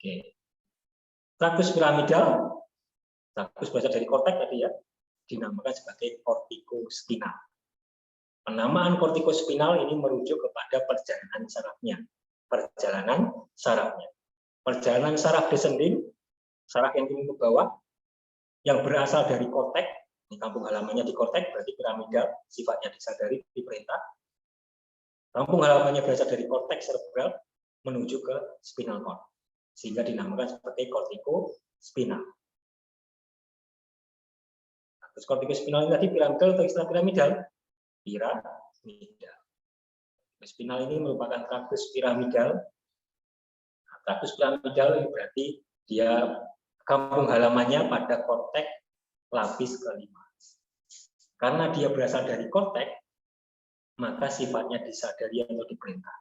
Oke. Traktus piramidal, traktus berasal dari korteks tadi ya, dinamakan sebagai kortikospinal. Penamaan kortikospinal ini merujuk kepada perjalanan sarafnya. Perjalanan saraf descending, saraf yang turun ke bawah, yang berasal dari korteks, ini kampung halamannya di korteks, berarti piramidal, sifatnya disadari, diperintah. Kampung halamannya berasal dari korteks cerebral menuju ke spinal cord, sehingga dinamakan sebagai kortikospinal. Terus kortikospinal ini tadi piramidal atau ekstra piramidal? Piramidal. Spinal ini merupakan traktus piramidal. Nah, traktus piramidal ini berarti dia kampung halamannya pada korteks lapis kelima. Karena dia berasal dari korteks, maka sifatnya disadari atau diperintah.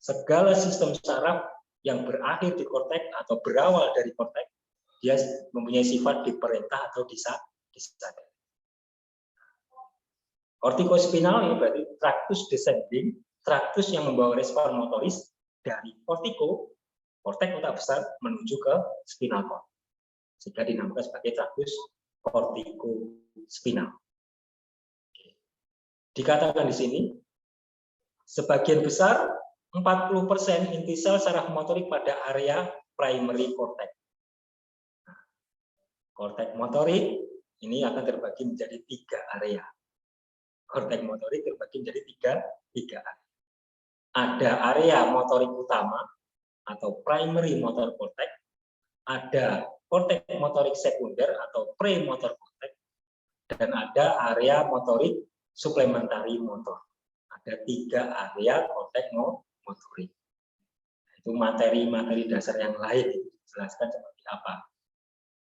Segala sistem saraf yang berakhir di korteks atau berawal dari korteks, dia mempunyai sifat diperintah atau disadari. Kortikospinal ini berarti traktus descending, traktus yang membawa respon motoris dari korteks otak besar menuju ke spinal cord, sehingga dinamakan sebagai traktus kortikospinal. Dikatakan di sini, sebagian besar 40% inti sel saraf motorik pada area primary cortex. Korteks motorik ini akan terbagi menjadi 3 area. Korteks motorik terbagi menjadi tiga area. Ada area motorik utama atau primary motor cortex, ada korteks motorik sekunder atau premotor cortex, dan ada area motorik suplementari motor. Ada 3 area korteks motorik. Itu materi-materi dasar yang lain dijelaskan seperti apa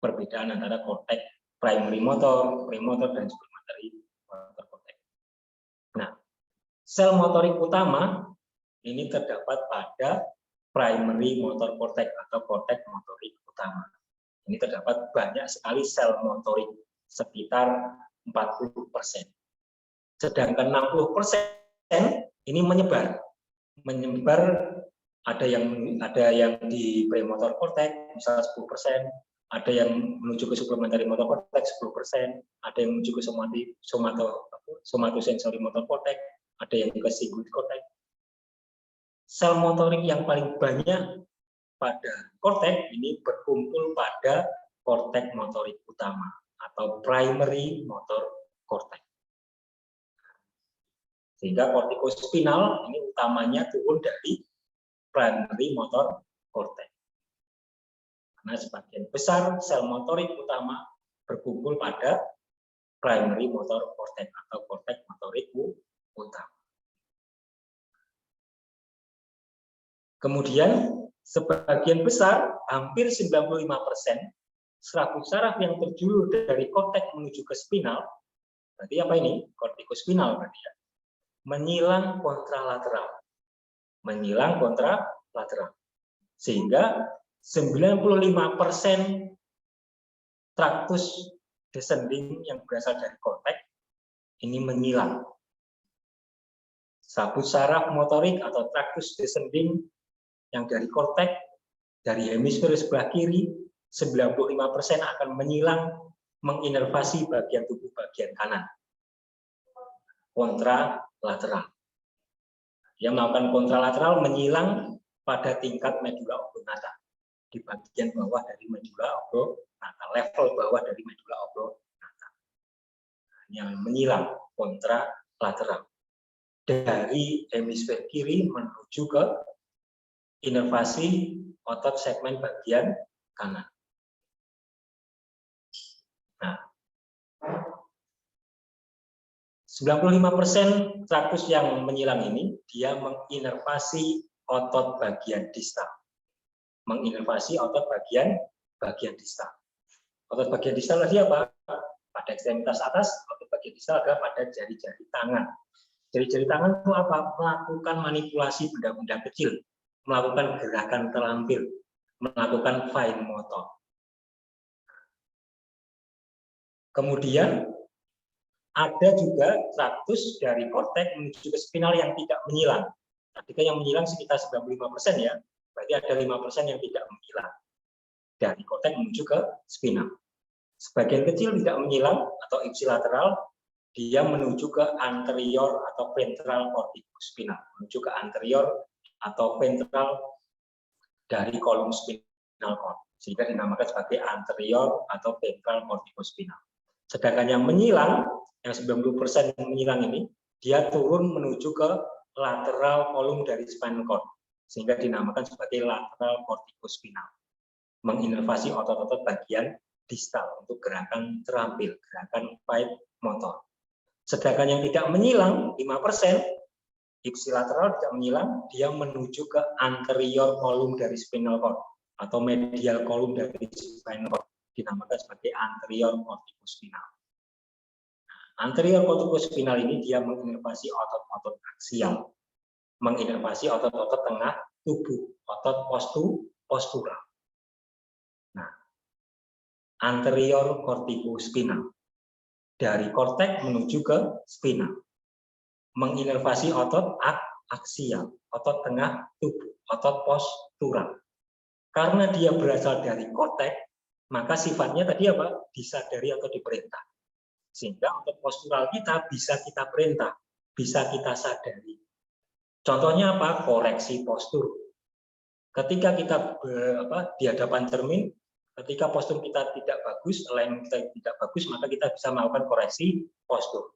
perbedaan antara korteks primary motor, premotor, dan suplementari motor cortex. Nah, sel motorik utama ini terdapat pada primary motor cortex atau korteks motorik utama. Ini terdapat banyak sekali sel motorik, sekitar 40%. Sedangkan 60% ini menyebar, ada yang di premotor cortex, misalnya 10%, ada yang menuju ke suplementari motor cortex 10%, ada yang menuju ke somatosensori motor cortex, ada yang ke cingulate cortex. Sel motorik yang paling banyak pada korteks ini berkumpul pada korteks motorik utama atau primary motor cortex. Sehingga kortikospinal ini utamanya turun dari primary motor cortex. Karena sebagian besar sel motorik utama berkumpul pada primary motor cortex atau korteks motorik utama. Kemudian sebagian besar, hampir 95%, serabut saraf yang terjulur dari korteks menuju ke spinal, berarti apa ini? Kortikospinal berarti ya. Menyilang kontralateral. Sehingga 95% traktus descending yang berasal dari korteks ini menyilang. Sabut saraf motorik atau traktus descending yang dari korteks, dari hemisfer sebelah kiri, 95% akan menyilang, menginervasi bagian tubuh bagian kanan. Kontralateral. Dia melakukan kontralateral menyilang pada tingkat medula oblongata, di bagian bawah dari medula oblongata, level bawah dari medula oblongata. Yang menyilang kontralateral dari hemisfer kiri menuju ke inervasi otot segmen bagian kanan. Nah, 95% traktus yang menyilang ini dia menginervasi otot bagian distal. Menginervasi otot bagian distal. Otot bagian distal tadi apa? Pada ekstremitas atas, otot bagian distal adalah pada jari-jari tangan. Jari-jari tangan itu apa? Melakukan manipulasi benda-benda kecil, melakukan gerakan terampil, melakukan fine motor. Kemudian ada juga traktus dari korteks menuju ke spinal yang tidak menyilang. Tadi kan yang menyilang sekitar 95% ya. Berarti ada 5% yang tidak menghilang dari korteks menuju ke spinal. Sebagian kecil tidak menghilang atau ipsilateral, dia menuju ke anterior atau ventral corticospinal, menuju ke anterior atau ventral dari kolom spinal cord, sehingga dinamakan sebagai anterior atau ventral corticospinal. Sedangkan yang menghilang, yang 90% yang menghilang ini, dia turun menuju ke lateral kolom dari spinal cord, sehingga dinamakan sebagai lateral corticospinal, menginervasi otot-otot bagian distal untuk gerakan terampil, gerakan fight motor. Sedangkan yang tidak menyilang, 5%, ipsilateral tidak menyilang, dia menuju ke anterior kolum dari spinal cord atau medial kolum dari spinal cord, dinamakan sebagai anterior corticospinal. Anterior corticospinal ini dia menginervasi otot-otot aksial, menginervasi otot-otot tengah tubuh, otot postural. Nah, anterior corticospinal dari korteks menuju ke spinal, menginervasi otot aksial, otot tengah tubuh, otot postural. Karena dia berasal dari korteks, maka sifatnya tadi apa? Disadari atau diperintah. Sehingga otot postural kita bisa kita perintah, bisa kita sadari. Contohnya apa? Koreksi postur. Ketika kita di hadapan cermin, ketika postur kita tidak bagus, alignment kita tidak bagus, maka kita bisa melakukan koreksi postur.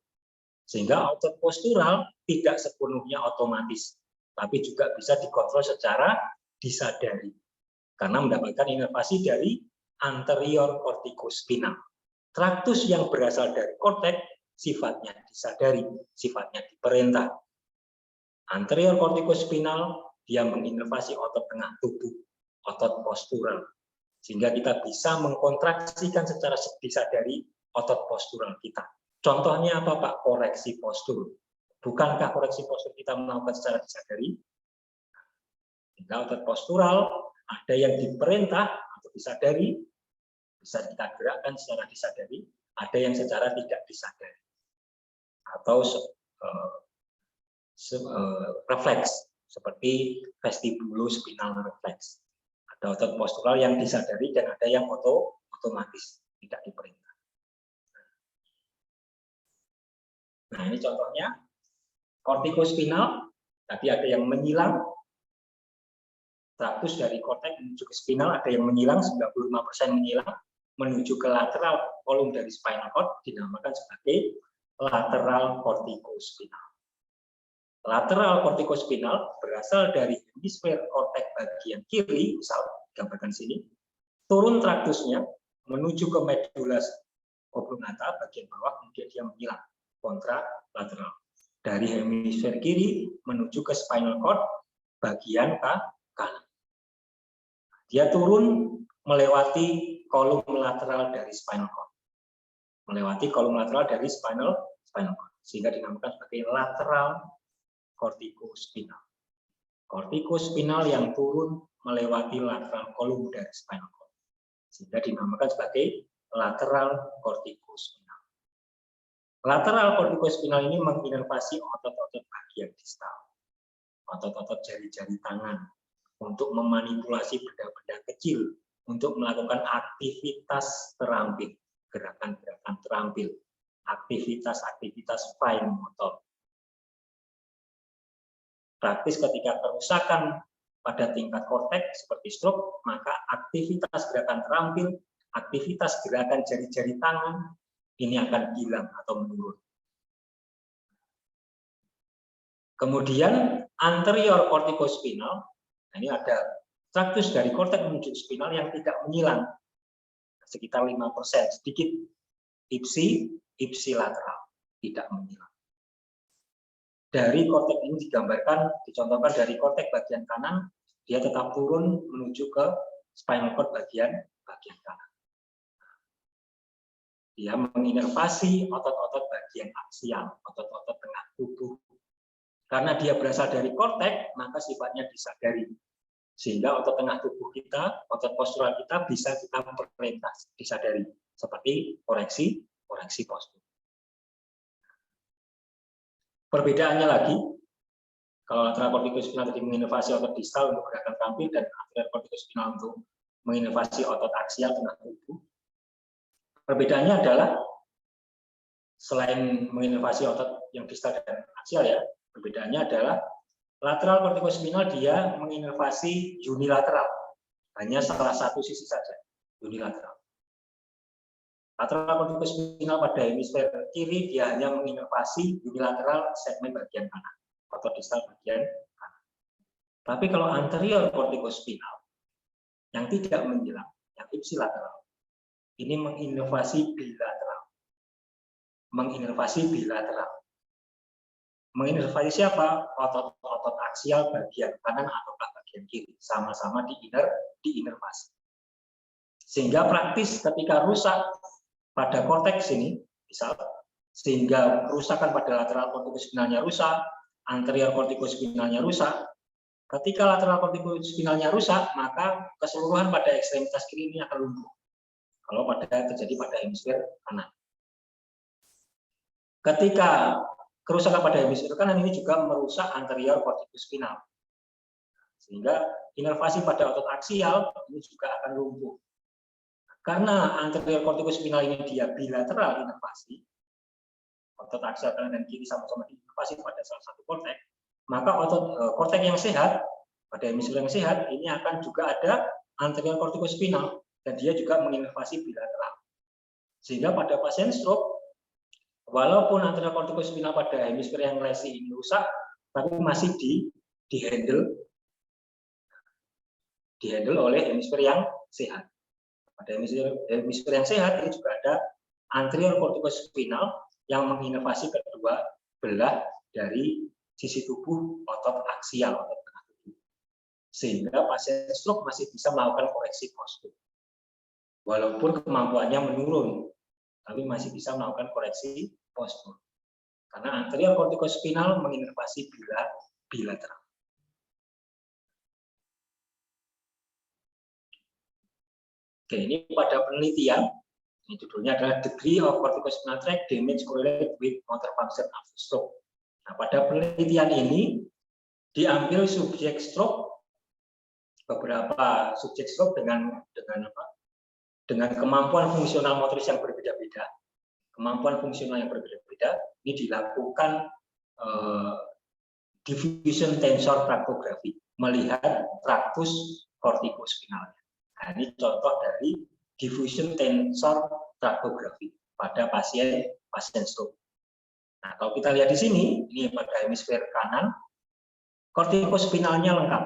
Sehingga otot postural tidak sepenuhnya otomatis, tapi juga bisa dikontrol secara disadari. Karena mendapatkan inervasi dari anterior corticospinal. Traktus yang berasal dari korteks sifatnya disadari, sifatnya diperintah. Anterior corticospinal dia menginervasi otot tengah tubuh, otot postural. Sehingga kita bisa mengkontraksikan secara disadari otot postural kita. Contohnya apa Pak? Koreksi postur. Bukankah koreksi postur kita melakukan secara disadari? Sehingga otot postural ada yang diperintah atau disadari, bisa kita gerakkan secara disadari, ada yang secara tidak disadari. Atau refleks, seperti vestibulospinal refleks. Ada otot postural yang disadari dan ada yang otomatis, tidak diperintah. Nah, ini contohnya kortikospinal, tadi ada yang menyilang, traktus dari korteks menuju ke spinal, ada yang menyilang, 95% menyilang, menuju ke lateral kolum dari spinal cord, dinamakan sebagai lateral corticospinal. Lateral corticospinal berasal dari hemisfer korteks bagian kiri, misal gambarkan sini, turun traktusnya menuju ke medulla oblongata bagian bawah, kemudian dia menghilang kontralateral. Dari hemisfer kiri menuju ke spinal cord bagian kanan. Dia turun melewati kolum lateral dari spinal cord. Melewati kolum lateral dari spinal cord, sehingga dinamakan sebagai lateral corticospinal. Corticospinal yang turun melewati lateral kolum dari spinal cord, sehingga dinamakan sebagai lateral corticospinal. Lateral corticospinal ini menginervasi otot-otot bagian distal, otot-otot jari-jari tangan, untuk memanipulasi benda-benda kecil, untuk melakukan aktivitas terampil, gerakan-gerakan terampil, aktivitas-aktivitas fine motor. Praktis ketika kerusakan pada tingkat korteks seperti stroke, maka aktivitas gerakan terampil, aktivitas gerakan jari-jari tangan, ini akan hilang atau menurun. Kemudian anterior corticospinal, ini ada traktus dari korteks menuju spinal yang tidak menyilang, sekitar 5%, sedikit ipsilateral, tidak menyilang. Dari korteks ini dicontohkan dari korteks bagian kanan, dia tetap turun menuju ke spinal cord bagian kanan. Dia menginervasi otot-otot bagian aksial, otot-otot tengah tubuh. Karena dia berasal dari korteks, maka sifatnya disadari. Sehingga otot tengah tubuh kita, otot postural kita bisa kita perintah disadari. Seperti koreksi postur. Perbedaannya lagi, Kalau lateral kortikospinal tadi menginervasi otot distal untuk gerakan terampil dan anterior kortikospinal untuk menginervasi otot aksial tengah tubuh. Perbedaannya adalah selain menginervasi otot yang distal dan aksial ya, perbedaannya adalah lateral kortikospinal dia menginervasi unilateral, hanya salah satu sisi saja, unilateral. Lateral kortikospinal pada hemisfer kiri dia hanya menginervasi unilateral segmen bagian kanan, otot distal bagian kanan. Tapi kalau anterior kortikospinal yang tidak menjelang, yang ipsilateral, ini menginervasi bilateral. Menginervasi bilateral. Menginervasi siapa? Otot-otot aksial bagian kanan atau bagian kiri, sama-sama diinervasi. Sehingga praktis ketika rusak pada korteks ini, misal, sehingga kerusakan pada lateral kortikospinalnya rusak, anterior kortikospinalnya rusak. Ketika lateral kortikospinalnya rusak, maka keseluruhan pada ekstremitas kiri ini akan lumpuh. Kalau terjadi pada hemisfer kanan. Ketika kerusakan pada hemisfer kanan ini juga merusak anterior kortikospinal. Sehingga inervasi pada otot aksial ini juga akan lumpuh. Karena anterior kortikospinal ini dia bilateral inervasi, otot aksial kanan dan kiri sama-sama diinervasi pada salah satu korteks, maka otot korteks yang sehat, pada hemisfer yang sehat, ini akan juga ada anterior kortikospinal, dan dia juga menginervasi bilateral. Sehingga pada pasien stroke, walaupun anterior kortikospinal pada hemisfer yang lesi ini rusak, tapi masih dihandle oleh hemisfer yang sehat. Pada hemisfer yang sehat ini juga ada anterior kortikospinal yang menginervasi kedua belah dari sisi tubuh otot aksial, otot tengah tubuh. Sehingga pasien stroke masih bisa melakukan koreksi postur. Walaupun kemampuannya menurun, tapi masih bisa melakukan koreksi postur. Karena anterior kortikospinal menginervasi bilateral. Oke, ini pada penelitian, ini judulnya adalah Degree of Corticospinal Tract Damage Correlated with Motor Function After Stroke. Nah, pada penelitian ini diambil subjek stroke, beberapa subjek stroke dengan kemampuan fungsional motoris yang berbeda-beda. Kemampuan fungsional yang berbeda-beda ini dilakukan diffusion tensor tractography, melihat traktus kortikospinalnya. Nah, ini contoh dari diffusion tensor tractography pada pasien stroke. Nah, kalau kita lihat di sini, ini pada hemisfer kanan, kortikospinalnya lengkap.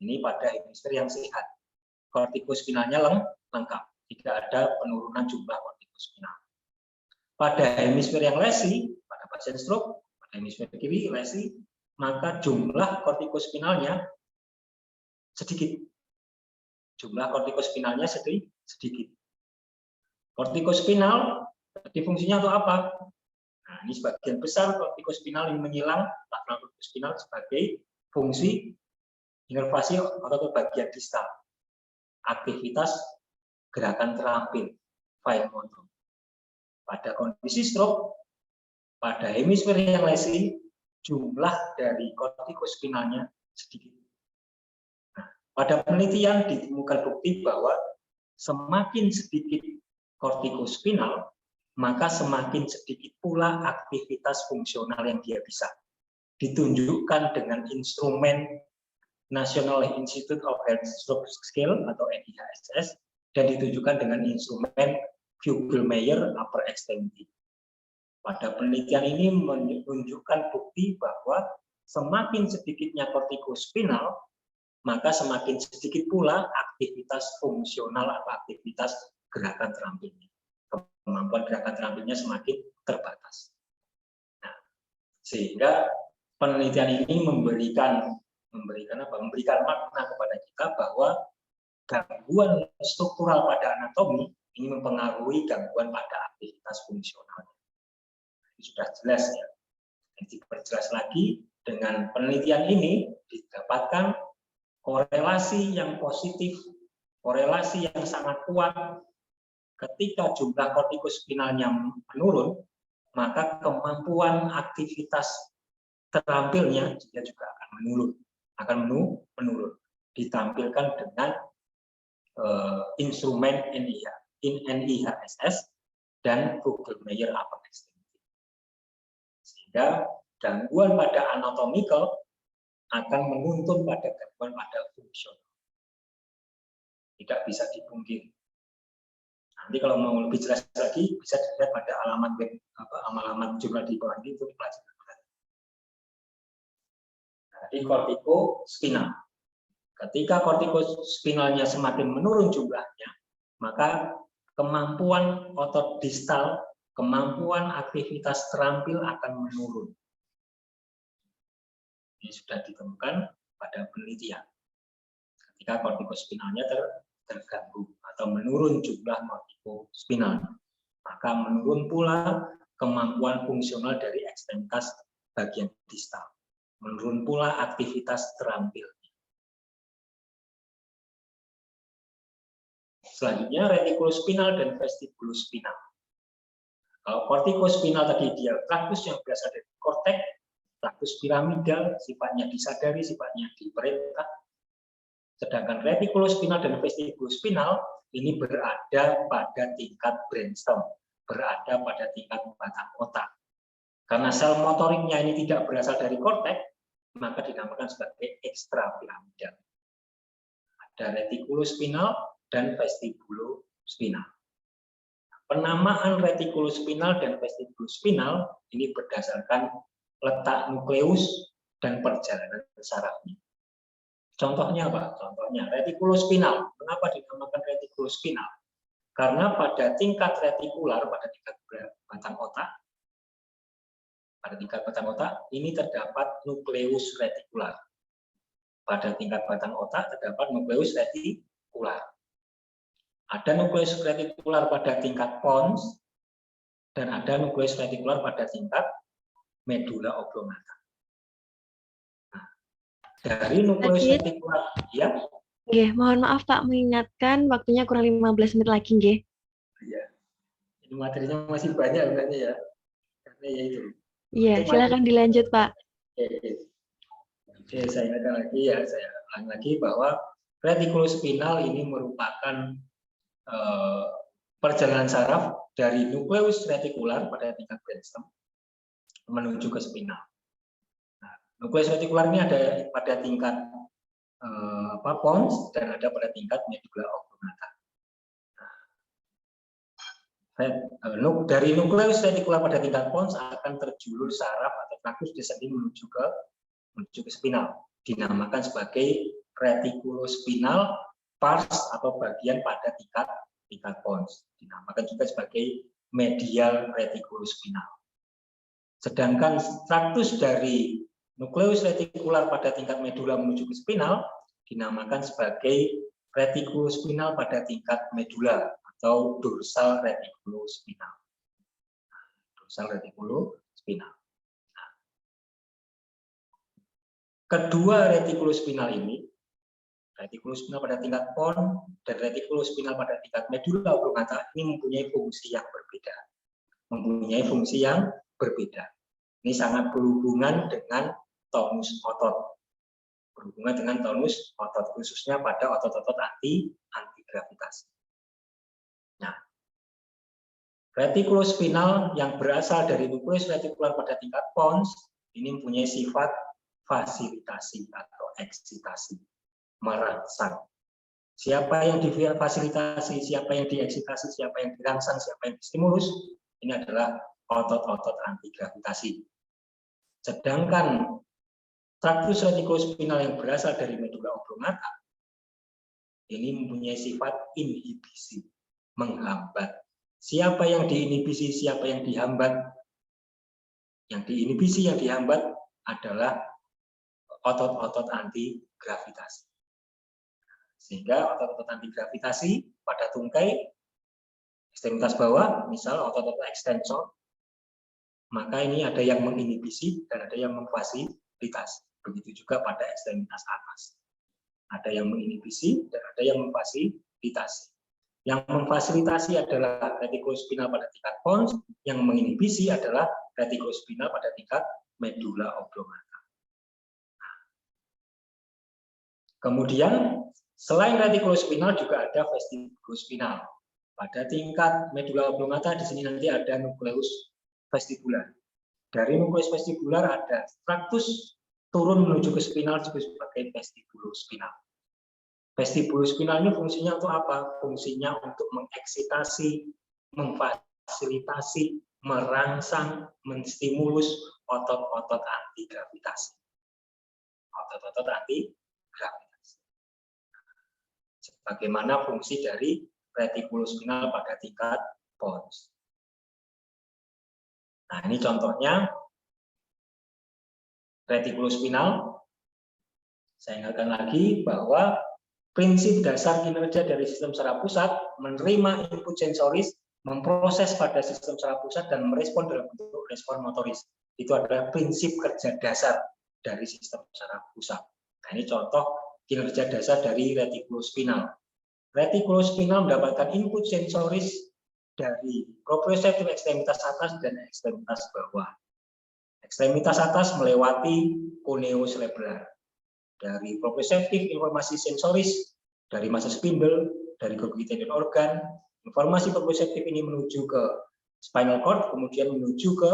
Ini pada hemisfer yang sehat, kortikospinalnya lengkap, tidak ada penurunan jumlah kortikospinal. Pada hemisfer yang lesi, pada pasien stroke, pada hemisfer kiri lesi, maka jumlah kortikospinalnya sedikit. Jumlah kortikospinalnya sedikit. Kortikospinal fungsinya untuk apa? Nah, ini sebagian besar kortikospinal yang menyilang lateral kortikospinal sebagai fungsi inervasi otot bagian distal, aktivitas gerakan terampil, fine motor. Pada kondisi stroke, pada hemisfer yang lesi, jumlah dari kortikospinalnya sedikit. Pada penelitian ditemukan bukti bahwa semakin sedikit kortikospinal, maka semakin sedikit pula aktivitas fungsional yang dia bisa. Ditunjukkan dengan instrumen National Institute of Health Stroke Scale atau NIHSS, dan ditunjukkan dengan instrumen Kugelmeier Upper Extremity. Pada penelitian ini menunjukkan bukti bahwa semakin sedikitnya kortikospinal, maka semakin sedikit pula aktivitas fungsional atau aktivitas gerakan terampilnya. Kemampuan gerakan terampilnya semakin terbatas. Nah, sehingga penelitian ini memberikan makna kepada kita bahwa gangguan struktural pada anatomi ini mempengaruhi gangguan pada aktivitas fungsional. Ini sudah jelas ya. Dan diperjelas lagi dengan penelitian ini didapatkan korelasi yang positif, korelasi yang sangat kuat. Ketika jumlah kortikospinalnya menurun, maka kemampuan aktivitas terampilnya dia juga akan menurun, ditampilkan dengan instrumen NIHSS dan Vogel-Meyer Upper Extremity. Sehingga gangguan pada anatomical akan menuntun pada gangguan pada fungsional. Tidak bisa dipungkiri. Nanti kalau mau lebih jelas lagi bisa dilihat pada alamat jurnal di bawah ini untuk pelajaran. Jadi kortikospinal. Ketika kortikospinalnya semakin menurun jumlahnya, maka kemampuan otot distal, kemampuan aktivitas terampil akan menurun. Ini sudah ditemukan pada penelitian. Ketika kortikospinalnya terganggu atau menurun jumlah kortikospinal, maka menurun pula kemampuan fungsional dari ekstremitas bagian distal. Menurun pula aktivitas terampil. Selanjutnya retikulospinal dan vestibulospinal. Kalau kortikospinal tadi dia traktus yang berasal dari korteks, traktus piramidal, sifatnya disadari, sifatnya diperintah. Sedangkan retikulospinal dan vestibulospinal ini berada pada tingkat brainstem, berada pada tingkat batang otak. Karena sel motoriknya ini tidak berasal dari korteks, maka dinamakan sebagai ekstrapiramidal. Ada retikulospinal dan vestibulospinal. Penamaan retikulospinal dan vestibulospinal ini berdasarkan letak nukleus dan perjalanan sarafnya. Contohnya apa? Contohnya retikulospinal. Kenapa dinamakan retikulospinal? Karena pada tingkat retikular, pada tingkat batang otak, ini terdapat nukleus retikular. Pada tingkat batang otak terdapat nukleus retikular. Ada nukleus retikular pada tingkat pons dan ada nukleus retikular pada tingkat medula oblongata. Nah, dari nukleus retikular, ya. Nggih, mohon maaf Pak, mengingatkan waktunya kurang 15 menit lagi nggih. Iya. Ini materinya masih banyak sebenarnya ya. Karena ya itu. Iya, silakan dilanjut Pak. Oke, saya ingatkan lagi ya, saya ulang lagi bahwa retikulospinal ini merupakan perjalanan saraf dari nukleus retikular pada tingkat brainstem menuju ke spinal. Nah, nukleus retikular ini ada pada tingkat pons dan ada pada tingkat medula oblongata. Dari nukleus retikular pada tingkat pons akan terjulur saraf atau traktus descending menuju ke spinal, dinamakan sebagai retikulospinal pars atau bagian pada tingkat pons, dinamakan juga sebagai medial retikulospinal. Sedangkan traktus dari nukleus retikular pada tingkat medula menuju ke spinal dinamakan sebagai retikulospinal pada tingkat medula atau dorsal retikulospinal. Dorsal retikulospinal. Nah, kedua retikulospinal ini, retikulospinal pada tingkat pons dan retikulospinal pada tingkat medula oblongata ini mempunyai fungsi yang berbeda. Ini sangat berhubungan dengan tonus otot. Khususnya pada otot-otot anti gravitasi. Nah, retikulospinal yang berasal dari nukleus retikular pada tingkat pons ini mempunyai sifat fasilitasi atau eksitasi, merangsang. Siapa yang difasilitasi, siapa yang dieksitasi, siapa yang dirangsang, siapa yang distimulus, ini adalah otot-otot anti gravitasi. Sedangkan traktus retikulospinal yang berasal dari medula oblongata ini mempunyai sifat inhibisi, menghambat. Siapa yang diinhibisi, siapa yang dihambat? Yang diinhibisi, yang dihambat adalah otot-otot anti gravitasi. Sehingga otot-otot anti gravitasi pada tungkai ekstremitas bawah, misal otot-otot ekstensor, maka ini ada yang menginhibisi dan ada yang memfasilitasi. Begitu juga pada ekstremitas atas. Ada yang menginhibisi dan ada yang memfasilitasi. Yang memfasilitasi adalah retikulospinal pada tingkat pons, yang menginhibisi adalah retikulospinal pada tingkat medula oblongata. Kemudian selain retikulospinal juga ada vestibulospinal. Pada tingkat medula oblongata di sini nanti ada nukleus vestibular. Dari nukleus vestibular ada traktus turun menuju ke spinal disebut sebagai vestibulospinal. Vestibulospinal ini fungsinya untuk apa? Fungsinya untuk mengeksitasi, memfasilitasi, merangsang, menstimulus otot-otot anti gravitasi. Otot-otot anti gravitasi. Sebagaimana fungsi dari retikulospinal pada tingkat pons. Nah, ini contohnya retikulospinal. Saya ingatkan lagi bahwa prinsip dasar kinerja dari sistem saraf pusat menerima input sensoris, memproses pada sistem saraf pusat, dan merespon dalam bentuk respon motoris. Itu adalah prinsip kerja dasar dari sistem saraf pusat. Nah, ini contoh kinerja dasar dari retikulospinal. Retikulospinal mendapatkan input sensoris dari proprioceptif ekstremitas atas dan ekstremitas bawah. Ekstremitas atas melewati coneo cerebellar. Dari proprioceptif informasi sensoris dari massa spindle, dari Golgi tendon organ, informasi proprioceptif ini menuju ke spinal cord, kemudian menuju ke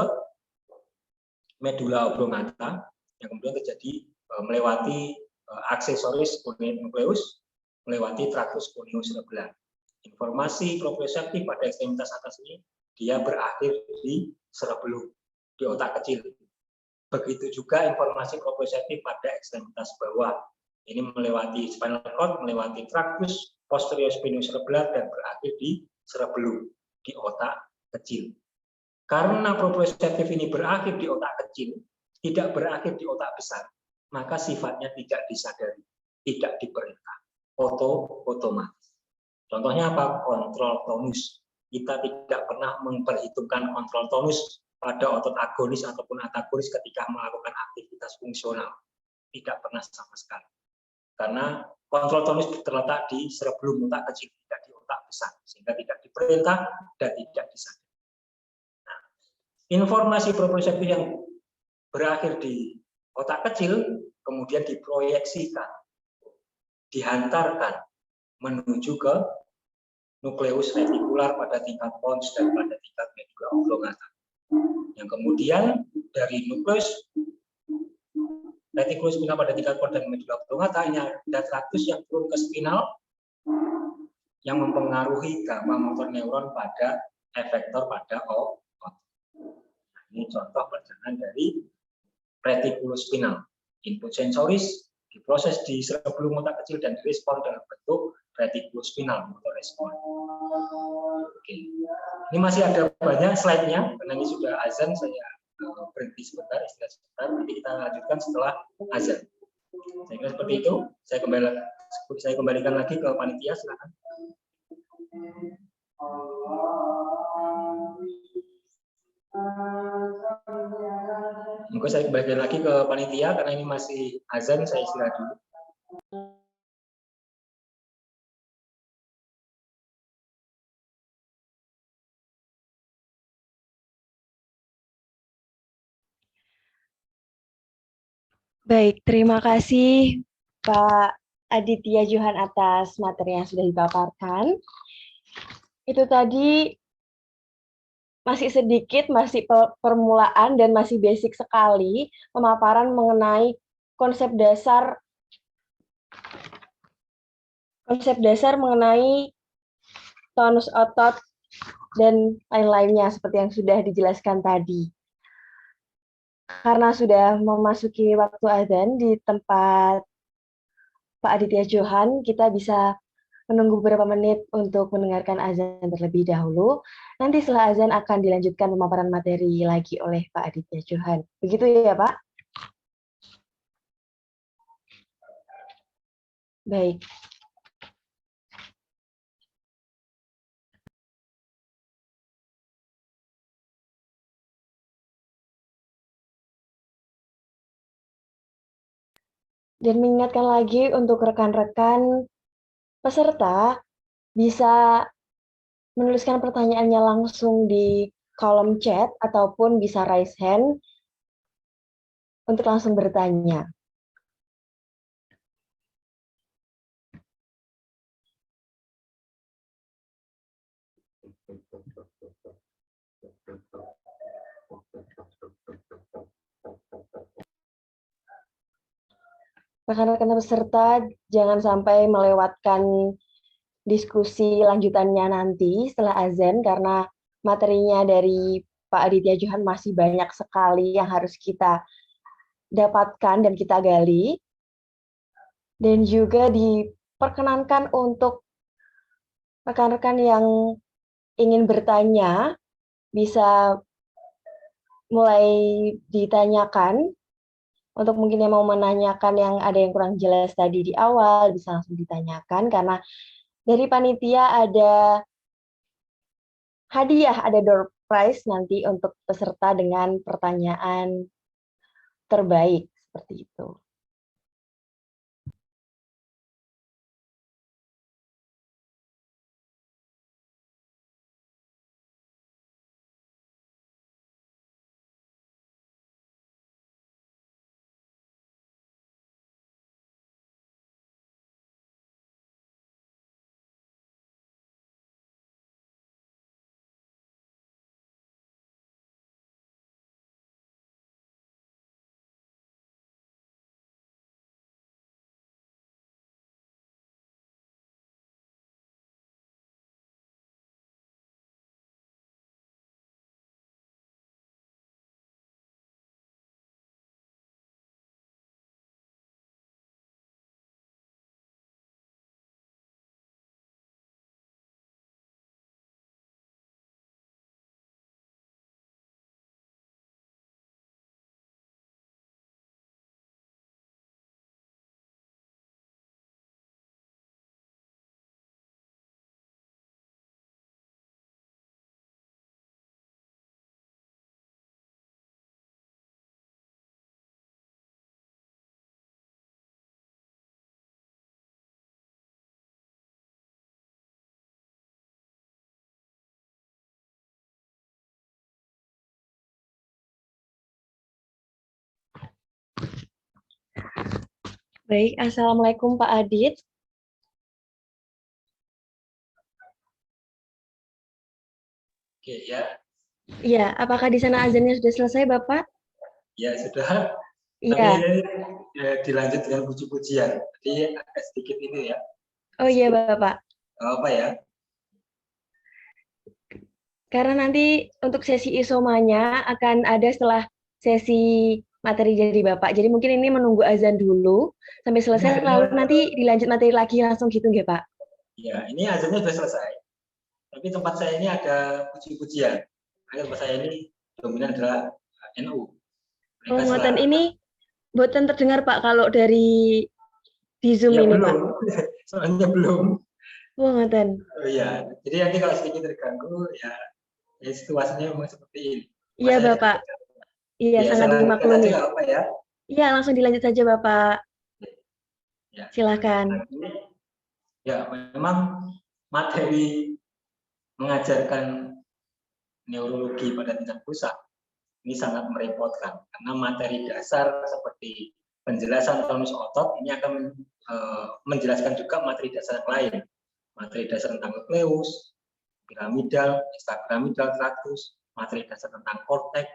medula oblongata, yang kemudian terjadi melewati aksesoris nukleus, melewati traktus coneo cerebellar. Informasi proprioceptif pada ekstremitas atas ini dia berakhir di cerebellum, di otak kecil. Begitu juga informasi proprioceptif pada ekstremitas bawah. Ini melewati spinal cord, melewati traktus posterior spinocerebellar dan berakhir di cerebellum, di otak kecil. Karena proprioceptif ini berakhir di otak kecil, tidak berakhir di otak besar, maka sifatnya tidak disadari, tidak diperintah, otomatis. Contohnya apa? Kontrol tonus. Kita tidak pernah memperhitungkan kontrol tonus pada otot agonis ataupun antagonis ketika melakukan aktivitas fungsional. Tidak pernah sama sekali. Karena kontrol tonus terletak di cerebellum, otak kecil, tidak di otak besar, sehingga tidak diperintah dan tidak disadari. Nah, informasi proprioceptif yang berakhir di otak kecil kemudian diproyeksikan, dihantarkan menuju ke nukleus retikular pada tingkat pons dan pada tingkat medula oblongata. Yang kemudian dari nukleus retikulospinal pada tingkat pons dan medula oblongata ini ada traktus yang turun ke spinal yang mempengaruhi gamma motor neuron pada efektor pada otot. Ini contoh perjalanan dari retikulospinal. Input sensoris diproses di cerebellum otak kecil dan direspon dalam bentuk retikulospinal motor respon. Oke. Ini masih ada banyak slide-nya, karena ini sudah azan, saya berhenti sebentar, istirahat sebentar, nanti kita lanjutkan setelah azan. Saya kira seperti itu. Saya kembalikan lagi ke panitia, silakan. Mungkin saya kembalikan lagi ke panitia karena ini masih azan, saya istirahat dulu. Baik, terima kasih Pak Aditya Johan atas materi yang sudah dipaparkan. Itu tadi masih sedikit, masih permulaan dan masih basic sekali pemaparan mengenai konsep dasar mengenai tonus otot dan lain-lainnya seperti yang sudah dijelaskan tadi. Karena sudah memasuki waktu azan di tempat Pak Aditya Johan, kita bisa menunggu beberapa menit untuk mendengarkan azan terlebih dahulu. Nanti setelah azan akan dilanjutkan pemaparan materi lagi oleh Pak Aditya Johan. Begitu ya, Pak? Baik. Dan mengingatkan lagi untuk rekan-rekan peserta bisa menuliskan pertanyaannya langsung di kolom chat ataupun bisa raise hand untuk langsung bertanya. Rekan-rekan peserta jangan sampai melewatkan diskusi lanjutannya nanti setelah azan karena materinya dari Pak Aditya Johan masih banyak sekali yang harus kita dapatkan dan kita gali. Dan juga diperkenankan untuk rekan-rekan yang ingin bertanya bisa mulai ditanyakan. Untuk mungkin yang mau menanyakan yang ada yang kurang jelas tadi di awal, bisa langsung ditanyakan, karena dari panitia ada hadiah, ada door prize nanti untuk peserta dengan pertanyaan terbaik, seperti itu. Baik, Assalamualaikum Pak Adit. Oke ya. Iya, apakah di sana azannya sudah selesai, Bapak? Ya sudah. Tapi Iya. dilanjut dengan puji-pujian. Jadi agak sedikit ini ya. Oh iya, Bapak. Apa ya? Karena nanti untuk sesi isomanya akan ada setelah sesi materi dari Bapak. Jadi mungkin ini menunggu azan dulu sampai selesai, lalu nanti dilanjut materi lagi langsung gitu nggak, Pak? Ya, ini azannya sudah selesai. Tapi tempat saya ini ada puji-pujian. Karena tempat saya ini dominan adalah NU. Oh, ngoten ini buatan terdengar, Pak, kalau dari di Zoom ya, ini, belum. Pak. Soalnya belum. Oh, ngoten. Oh iya. Jadi nanti kalau sedikit terganggu, ya situasinya memang seperti ini. Iya, Bapak. Iya, Ya, sangat saya lanjutkan saja dimaklumi. nggak apa ya. Iya, langsung dilanjut saja, Bapak. Ya. Silakan. Ya, memang materi mengajarkan neurologi pada tingkat pusat ini sangat merepotkan karena materi dasar seperti penjelasan tonus otot ini akan menjelaskan juga materi dasar yang lain, materi dasar tentang nukleus, piramidal, ekstrapiramidal, traktus, materi dasar tentang korteks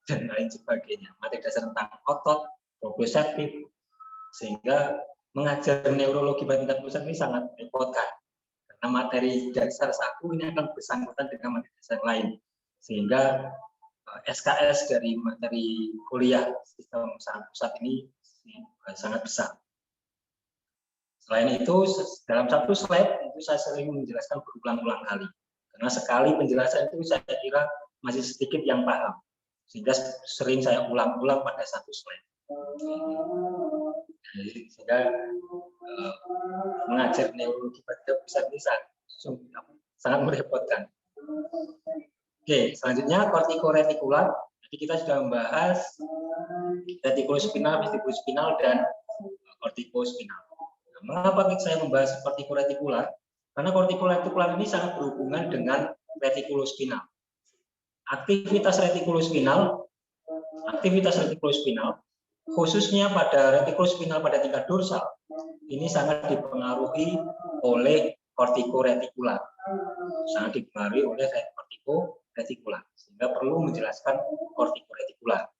dan lain sebagainya, materi dasar tentang otot, proprioseptif, sehingga mengajar neurologi pada tingkat pusat ini sangat merepotkan karena materi dasar satu ini akan bersangkutan dengan materi dasar yang lain, sehingga SKS dari materi kuliah sistem usaha pusat ini sangat besar. Selain itu, dalam satu slide itu saya sering menjelaskan berulang-ulang kali. Karena sekali penjelasan itu saya kira masih sedikit yang paham. Sehingga sering saya ulang-ulang pada satu slide. Sehingga mengajar neurologi pada pusat ini sangat merepotkan. Oke, selanjutnya kortikoretikular. Jadi kita sudah membahas retikulospinal, vestibulospinal, dan kortikospinal. Nah, mengapa saya membahas kortikoretikular? Karena kortikoretikular ini sangat berhubungan dengan retikulospinal. Aktivitas retikulospinal, khususnya pada retikulospinal pada tingkat dorsal, ini sangat dipengaruhi oleh kortikoretikular. Sangat dipengaruhi oleh kortikoretikular. Sehingga perlu menjelaskan kortikoretikular.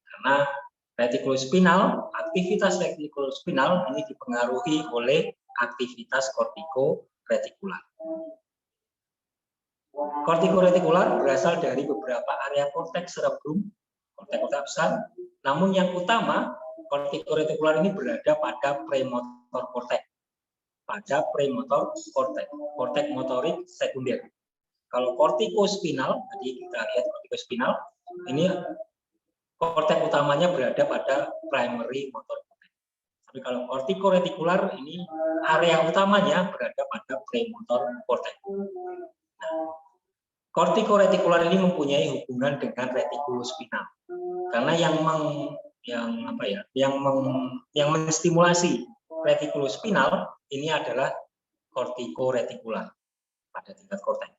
Karena retikulospinal, aktivitas retikulospinal ini dipengaruhi oleh aktivitas kortikoretikular. Kortikoretikular berasal dari beberapa area korteks cerebrum, korteks besar. Namun yang utama, kortikoretikular ini berada pada premotor korteks. Pada premotor korteks, korteks motorik sekunder. Kalau kortikospinal, tadi kita lihat kortikospinal, ini korteks utamanya berada pada primary motor korteks. Tapi kalau kortikoretikular ini area utamanya berada pada premotor korteks. Nah, kortikoretikular ini mempunyai hubungan dengan retikulospinal. Karena yang menstimulasi retikulospinal ini adalah kortikoretikular pada tingkat korteks.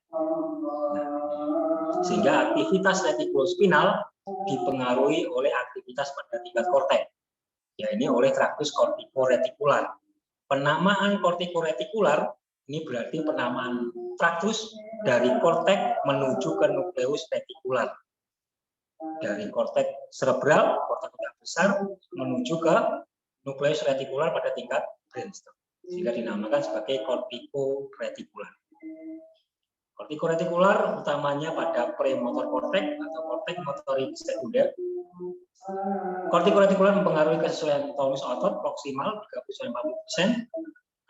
Sehingga aktivitas retikulospinal dipengaruhi oleh aktivitas pada tingkat korteks, yaitu oleh traktus kortikoretikular. Penamaan kortikoretikular ini berarti penamaan traktus dari korteks menuju ke nukleus retikular. Dari korteks cerebral, korteks besar, menuju ke nukleus retikular pada tingkat brainstem. Sehingga dinamakan sebagai kortikoretikular. Kortikoretikular utamanya pada premotor korteks atau korteks motorik sekunder. Kortikoretikular mempengaruhi kesesuaian tonus otot proksimal 30-40%,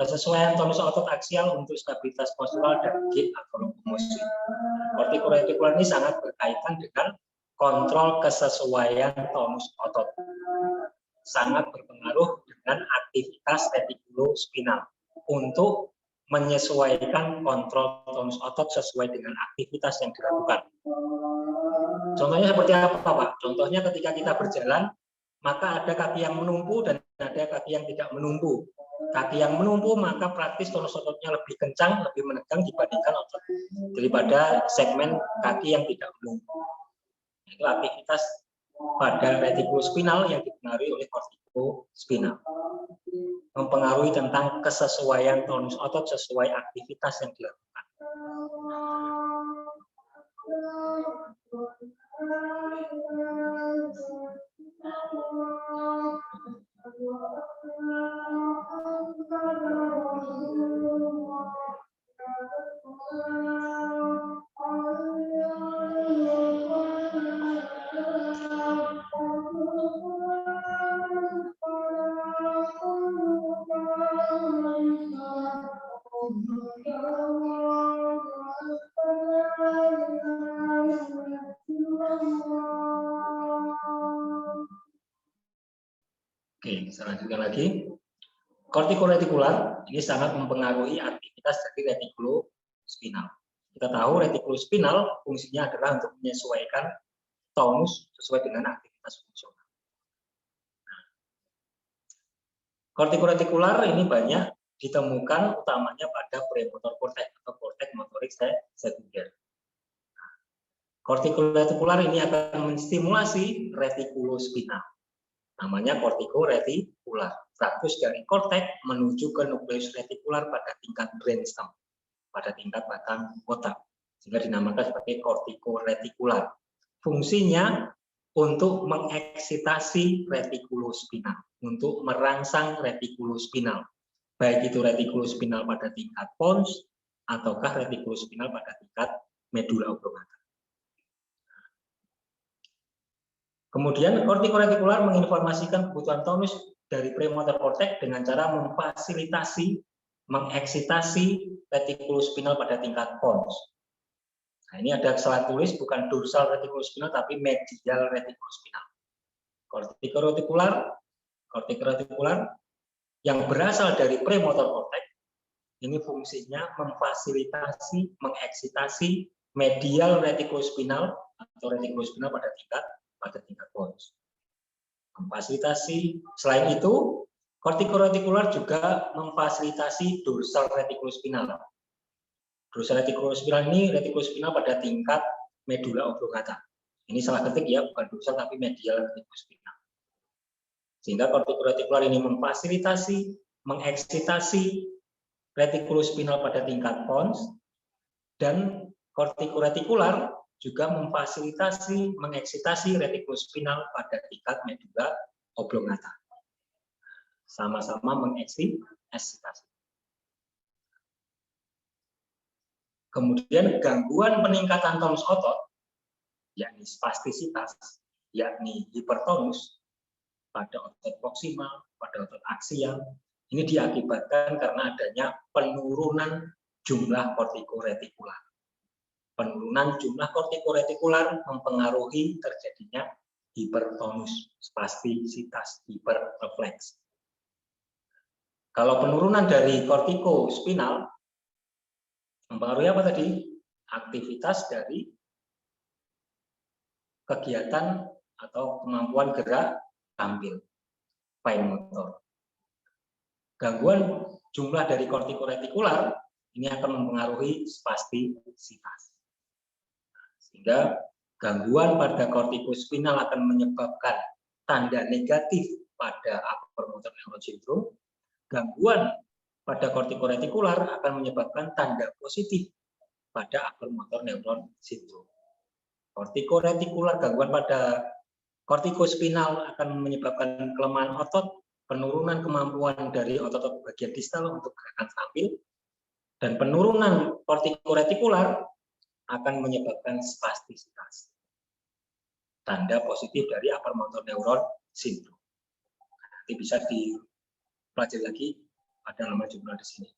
kesesuaian tonus otot aksial untuk stabilitas postural dan gait atau lokomosi. Kortikoretikular ini sangat berkaitan dengan kontrol kesesuaian tonus otot. Sangat berpengaruh dengan aktivitas retikulospinal untuk menyesuaikan kontrol tonus otot sesuai dengan aktivitas yang dilakukan. Contohnya seperti apa, Pak? Contohnya ketika kita berjalan, maka ada kaki yang menumpu dan ada kaki yang tidak menumpu. Kaki yang menumpu maka praktis tonus ototnya lebih kencang, lebih menegang dibandingkan otot daripada segmen kaki yang tidak menumpu. Itu aktivitas pada retikulospinal yang dipengaruhi oleh kortikospinal. Mempengaruhi tentang kesesuaian tonus otot sesuai aktivitas yang dilakukan. Oke, saya lanjutkan lagi. Kortikoretikular ini sangat mempengaruhi aktivitas dari retikulospinal. Kita tahu retikulospinal fungsinya adalah untuk menyesuaikan tonus sesuai dengan aktivitas fungsional. Kortikoretikular ini banyak ditemukan utamanya pada premotor korteks atau korteks motorik sekunder. Kortikoretikular ini akan menstimulasi retikulospinal. Namanya kortikoretikular. Traktus dari korteks menuju ke nukleus retikular pada tingkat brainstem, pada tingkat batang otak, sehingga dinamakan sebagai kortikoretikular. Fungsinya untuk mengeksitasi retikulospinal, untuk merangsang retikulospinal, baik itu retikulospinal pada tingkat pons ataukah retikulospinal pada tingkat medula oblongata. Kemudian kortikoretikular menginformasikan kebutuhan tonus dari premotor korteks dengan cara memfasilitasi, mengeksitasi retikulospinal pada tingkat pons. Nah, ini ada kesalahan tulis, bukan dorsal retikulospinal tapi medial retikulospinal. Kortikoretikular yang berasal dari premotor korteks ini fungsinya memfasilitasi, mengeksitasi medial retikulospinal atau retikulospinal pada tingkat pons. Memfasilitasi. Selain itu, kortikoretikular juga memfasilitasi dorsal retikulospinal. Dorsal retikulospinal ini retikulospinal pada tingkat medula oblongata. Ini salah ketik ya, bukan dorsal tapi medial retikulospinal. Sehingga kortikoretikular ini memfasilitasi, mengeksitasi retikulospinal pada tingkat pons, dan kortikoretikular juga memfasilitasi, mengeksitasi retikulospinal pada tingkat medula oblongata. Sama-sama mengeksitasi. Kemudian gangguan peningkatan tonus otot, yakni spastisitas, yakni hipertonus pada otot proksimal, pada otot aksial, ini diakibatkan karena adanya penurunan jumlah kortikoretikular. Penurunan jumlah kortikoretikular mempengaruhi terjadinya hipertonus, spastisitas, hiperrefleks. Kalau penurunan dari kortikospinal, mempengaruhi apa tadi? Aktivitas dari kegiatan atau kemampuan gerak tampil, fine motor. Gangguan jumlah dari kortikoretikular ini akan mempengaruhi spastisitas. Sehingga gangguan pada kortikospinal akan menyebabkan tanda negatif pada upper motor neuron syndrome. Gangguan pada kortikoretikular akan menyebabkan tanda positif pada upper motor neuron syndrome. Kortikoretikular, gangguan pada kortikospinal akan menyebabkan kelemahan otot, penurunan kemampuan dari otot bagian distal untuk gerakan terampil, dan penurunan kortikoretikular akan menyebabkan spastisitas. Tanda positif dari upper motor neuron syndrome. Nanti bisa dipelajari lagi pada halaman jurnal di sini.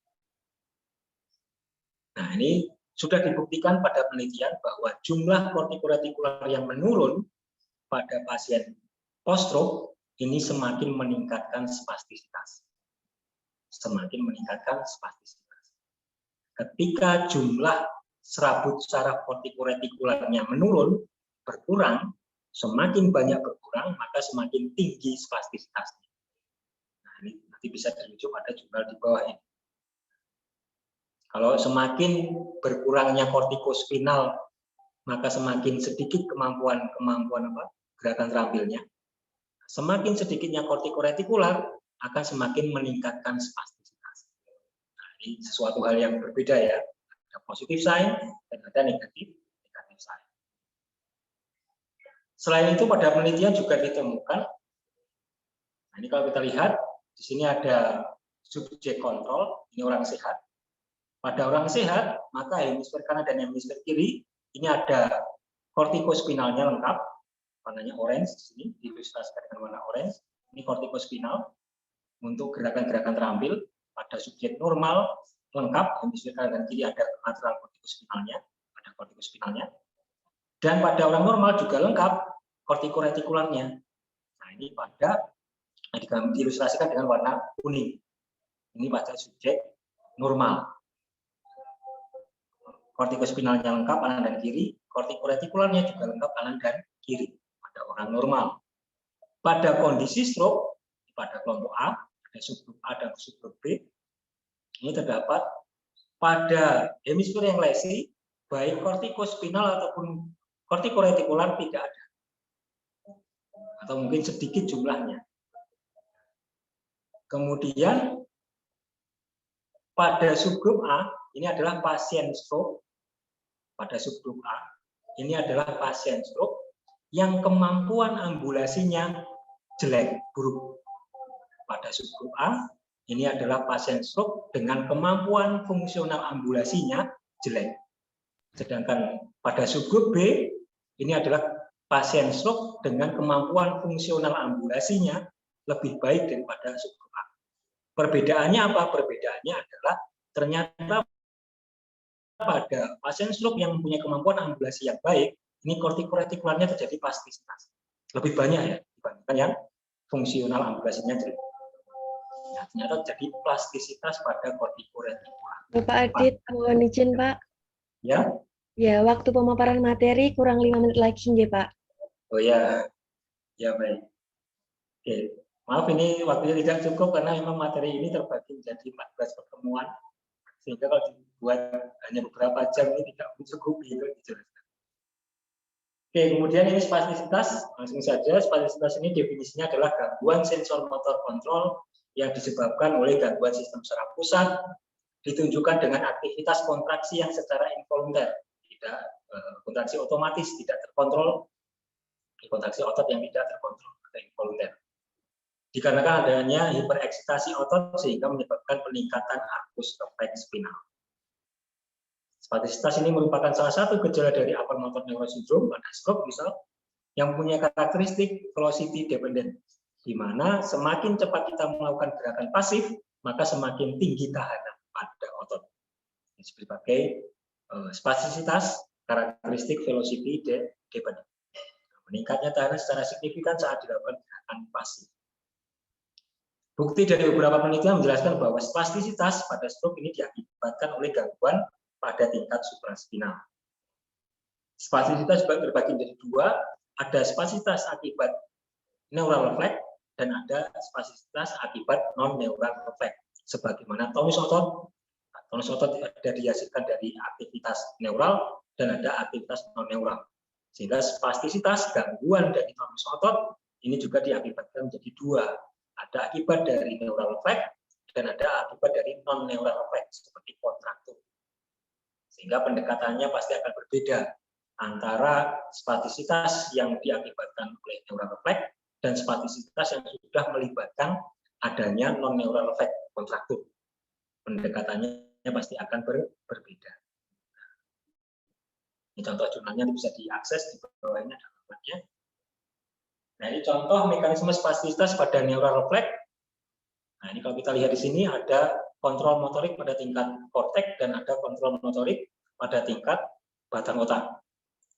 Nah, ini sudah dibuktikan pada penelitian bahwa jumlah kortikoretikular yang menurun pada pasien post-stroke ini semakin meningkatkan spastisitas. Semakin meningkatkan spastisitas. Ketika jumlah serabut saraf kortikoretikularnya menurun, berkurang, semakin banyak berkurang, maka semakin tinggi spastisitasnya. Nah, ini nanti bisa dirujuk pada jurnal di bawah ini. Kalau semakin berkurangnya kortikospinal, maka semakin sedikit kemampuan gerakan terampilnya. Semakin sedikitnya kortikoretikular, akan semakin meningkatkan spastisitas. Nah, ini sesuatu hal yang berbeda ya. Ada positif sign dan ada negatif sign. Selain itu pada penelitian juga ditemukan, nah ini kalau kita lihat, di sini ada subjek kontrol, ini orang sehat. Pada orang sehat, maka hemisfer kanan dan hemisfer kiri, ini ada kortikospinalnya lengkap, warnanya orange di sini, diilustrasikan dengan warna orange. Ini kortikospinal untuk gerakan-gerakan terampil. Pada subjek normal lengkap, hemisfer kanan dan kiri ada lateral kortikospinalnya, ada kortikospinalnya. Dan pada orang normal juga lengkap kortikoretikularnya. Nah, ini pada diilustrasikan dengan warna kuning. Ini pada subjek normal. Kortikospinalnya lengkap kanan dan kiri, kortikoretikularnya juga lengkap kanan dan kiri pada orang normal. Pada kondisi stroke, pada kelompok A, ada subgrup A dan subgrup B, ini terdapat pada hemisfer yang lesi, baik kortikospinal ataupun kortikoretikular tidak ada, atau mungkin sedikit jumlahnya. Kemudian pada subgrup A, ini adalah pasien stroke. Pada subgrup A, ini adalah pasien stroke yang kemampuan ambulasinya jelek, buruk. Pada subgrup A, ini adalah pasien stroke dengan kemampuan fungsional ambulasinya jelek. Sedangkan pada subgrup B, ini adalah pasien stroke dengan kemampuan fungsional ambulasinya lebih baik daripada subgrup A. Perbedaannya apa? Perbedaannya adalah ternyata pada pasien stroke yang mempunyai kemampuan ambulasi yang baik, ini kortikoretikularnya terjadi spastisitas. Lebih banyak ya dibandingkan yang fungsional ambulasinya jelek. Nah, ternyata terjadi plastisitas pada kortikoretikular. Bapak Adit, mohon izin Pak. Ya? Ya, waktu pemaparan materi kurang 5 menit lagi ya Pak. Oh ya, ya baik. Oke, maaf ini waktunya tidak cukup karena memang materi ini terbagi menjadi 14 pertemuan. Sehingga kalau dibuat hanya beberapa jam ini tidak mencukupi itu dijelaskan. Oke, kemudian ini spastisitas, langsung saja spastisitas ini definisinya adalah gangguan sensor motor kontrol yang disebabkan oleh gangguan sistem saraf pusat ditunjukkan dengan aktivitas kontraksi yang secara involunter, tidak kontraksi otomatis, tidak terkontrol, kontraksi otot yang tidak terkontrol atau involunter. Dikarenakan adanya hipereksitasi otot sehingga menyebabkan peningkatan arcus refleks spinal. Spastisitas ini merupakan salah satu gejala dari upper motor neuron syndrome pada stroke misal yang punya karakteristik velocity dependent, di mana semakin cepat kita melakukan gerakan pasif, maka semakin tinggi tahanan pada otot. Ini sebagai spastisitas karakteristik velocity dependent. Meningkatnya tahanan secara signifikan saat dilakukan gerakan pasif. Bukti dari beberapa penelitian menjelaskan bahwa spastisitas pada stroke ini diakibatkan oleh gangguan pada tingkat supraspinal. Spastisitas terbagi menjadi dua, ada spastisitas akibat neural refleks dan ada spastisitas akibat non-neural refleks. Sebagaimana tonus otot ada dihasilkan dari aktivitas neural dan ada aktivitas non-neural. Sehingga spastisitas gangguan dari tonus otot ini juga diakibatkan menjadi dua. Ada akibat dari neural refleks dan ada akibat dari non-neural refleks seperti kontraktur. Sehingga pendekatannya pasti akan berbeda antara spastisitas yang diakibatkan oleh neural refleks dan spastisitas yang sudah melibatkan adanya non-neural refleks kontraktur. Pendekatannya pasti akan berbeda. Ini contoh jurnalnya bisa diakses di bawahnya ada gambarnya. Nah, ini contoh mekanisme spastisitas pada neural refleks. Nah, ini kalau kita lihat di sini ada kontrol motorik pada tingkat korteks dan ada kontrol motorik pada tingkat batang otak.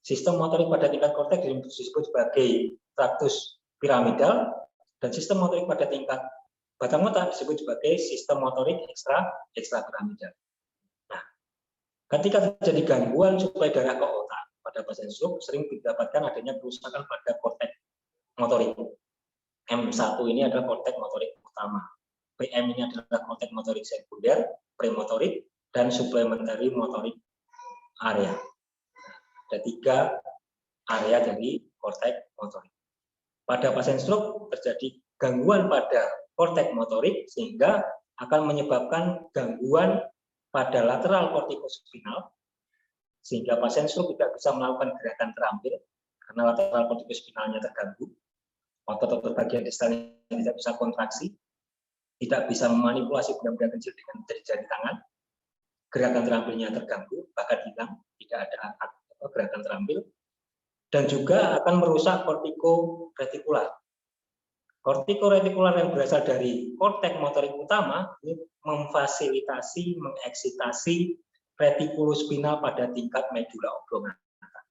Sistem motorik pada tingkat korteks disebut sebagai traktus piramidal dan sistem motorik pada tingkat batang otak disebut sebagai sistem motorik ekstrapiramidal. Nah, ketika terjadi gangguan suplai darah ke otak pada pasien stroke sering didapatkan adanya kerusakan pada korteks motorik. M1 ini adalah korteks motorik utama. PM ini adalah korteks motorik sekunder, premotorik, dan suplementary motorik area. Ada 3 area dari korteks motorik. Pada pasien stroke terjadi gangguan pada korteks motorik sehingga akan menyebabkan gangguan pada lateral kortikospinal sehingga pasien stroke tidak bisa melakukan gerakan terampil karena lateral kortikospinalnya terganggu. Otot-otot bagian distalnya tidak bisa kontraksi, tidak bisa memanipulasi benda-benda kecil dengan jari tangan, gerakan terampilnya terganggu, bahkan hilang, tidak ada gerakan terampil, dan juga akan merusak kortikoretikular. Kortikoretikular yang berasal dari korteks motorik utama ini memfasilitasi, mengeksitasi retikulospinal pada tingkat medula oblongata.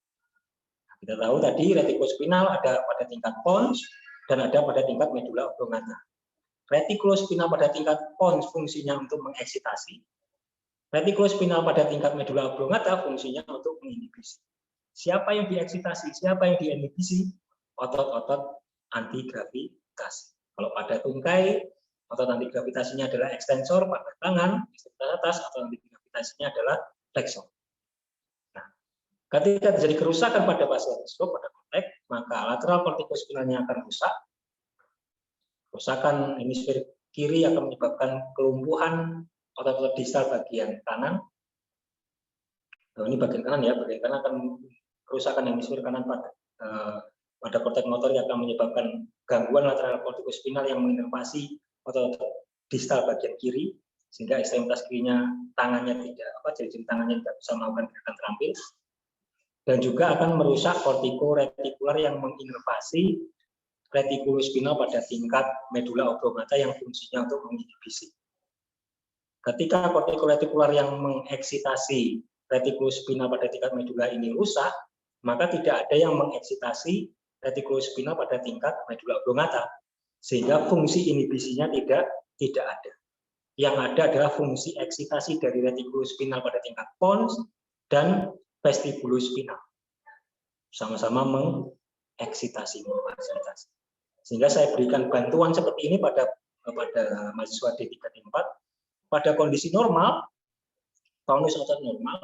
Kita tahu tadi retikulospinal ada pada tingkat pons dan ada pada tingkat medula oblongata. Retikulospinal pada tingkat pons fungsinya untuk mengeksitasi. Retikulospinal pada tingkat medula oblongata fungsinya untuk menginhibisi. Siapa yang dieksitasi? Siapa yang diinhibisi? Otot-otot antigravitasi. Kalau pada tungkai, otot antigravitasinya adalah ekstensor, pada tangan, ekstensor atas, otot antigravitasinya adalah flexor. Nah, ketika terjadi kerusakan pada pasien stroke pada korteks, maka lateral kortikospinalnya akan rusak. Kerusakan hemisfer kiri akan menyebabkan kelumpuhan otot-otot distal bagian kanan. Nah, ini bagian kanan ya, bagian kanan akan kerusakan hemisfer kanan pada korteks motor yang akan menyebabkan gangguan lateral kortikospinal yang menginervasi otot-otot distal bagian kiri sehingga ekstremitas kirinya tangannya jari tangannya tidak bisa melakukan gerakan terampil, dan juga akan merusak kortikoretikular yang menginervasi retikulospinal pada tingkat medula oblongata yang fungsinya untuk menginhibisi. Ketika kortikoretikular yang mengeksitasi retikulospinal pada tingkat medula ini rusak, maka tidak ada yang mengeksitasi retikulospinal pada tingkat medula oblongata, sehingga fungsi inhibisinya tidak ada. Yang ada adalah fungsi eksitasi dari retikulospinal pada tingkat pons dan vestibulospinal. Sama-sama mengeksitasi, memfasilitasi. Sehingga saya berikan bantuan seperti ini pada mahasiswa D3 D4 pada kondisi normal, tonus otot normal,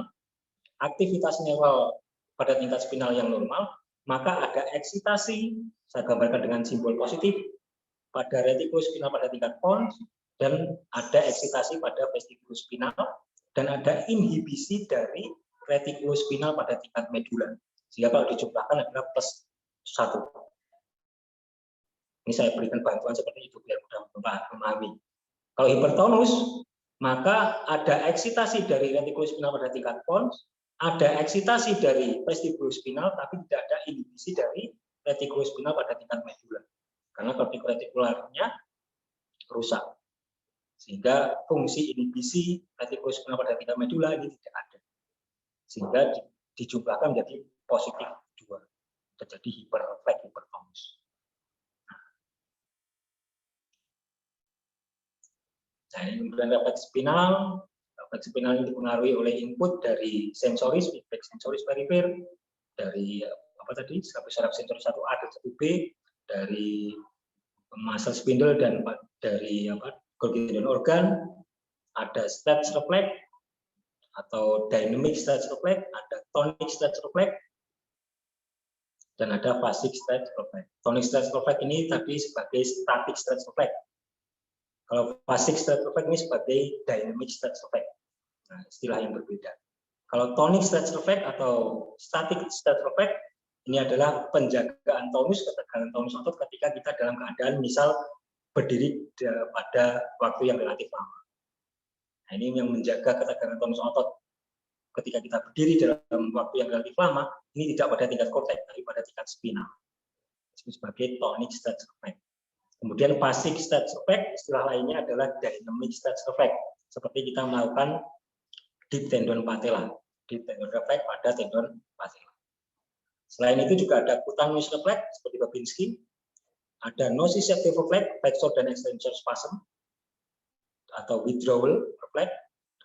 aktivitas neural pada tingkat spinal yang normal, maka ada eksitasi, saya gambarkan dengan simbol positif, pada retikulospinal pada tingkat pons dan ada eksitasi pada vestibulospinal, dan ada inhibisi dari retikulospinal pada tingkat medula. Sehingga kalau dijumlahkan adalah plus 1. Ini saya berikan bantuan seperti itu biar mudah memahami. Kalau hipertonus, maka ada eksitasi dari retikulospinal pada tingkat pons, ada eksitasi dari vestibulospinal, tapi tidak ada inhibisi dari retikulospinal pada tingkat medula. Karena kortiko retikularnya rusak. Sehingga fungsi inhibisi retikulospinal pada tingkat medula ini tidak ada. Sehingga dijumlahkan menjadi positif 2. Terjadi hiperrefleks hipertonus. Nah, kemudian refleks spinal. Refleks spinal ini dipengaruhi oleh input dari sensoris, feedback sensoris perifer, dari apa tadi, saraf sensoris 1A dan 1B, dari muscle spindle dan dari Golgi tendon organ, ada stage reflex atau dynamic stage reflex, ada tonic stage reflex, dan ada phasic stage reflex. Tonic stage reflex ini tadi sebagai static stage reflex. Kalau phasic stage reflex ini sebagai dynamic stage reflex. Nah, istilah yang berbeda. Kalau tonic stage reflex atau static stage reflex ini adalah penjagaan tonus, ketegangan tonus otot ketika kita dalam keadaan misal berdiri pada waktu yang relatif lama. Nah, ini yang menjaga ketegangan tonus otot ketika kita berdiri dalam waktu yang relatif lama, ini tidak pada tingkat korteks, tapi pada tingkat spinal. Disebut sebagai tonic stage reflex. Kemudian phasic stage reflex, istilah lainnya adalah dynamic stage reflex. Seperti kita melakukan deep tendon patella, deep tendon reflex pada tendon patella. Selain itu juga ada cutaneous reflex seperti Babinski, ada nociceptive reflex, flexor dan extensor spasm, atau withdrawal reflex,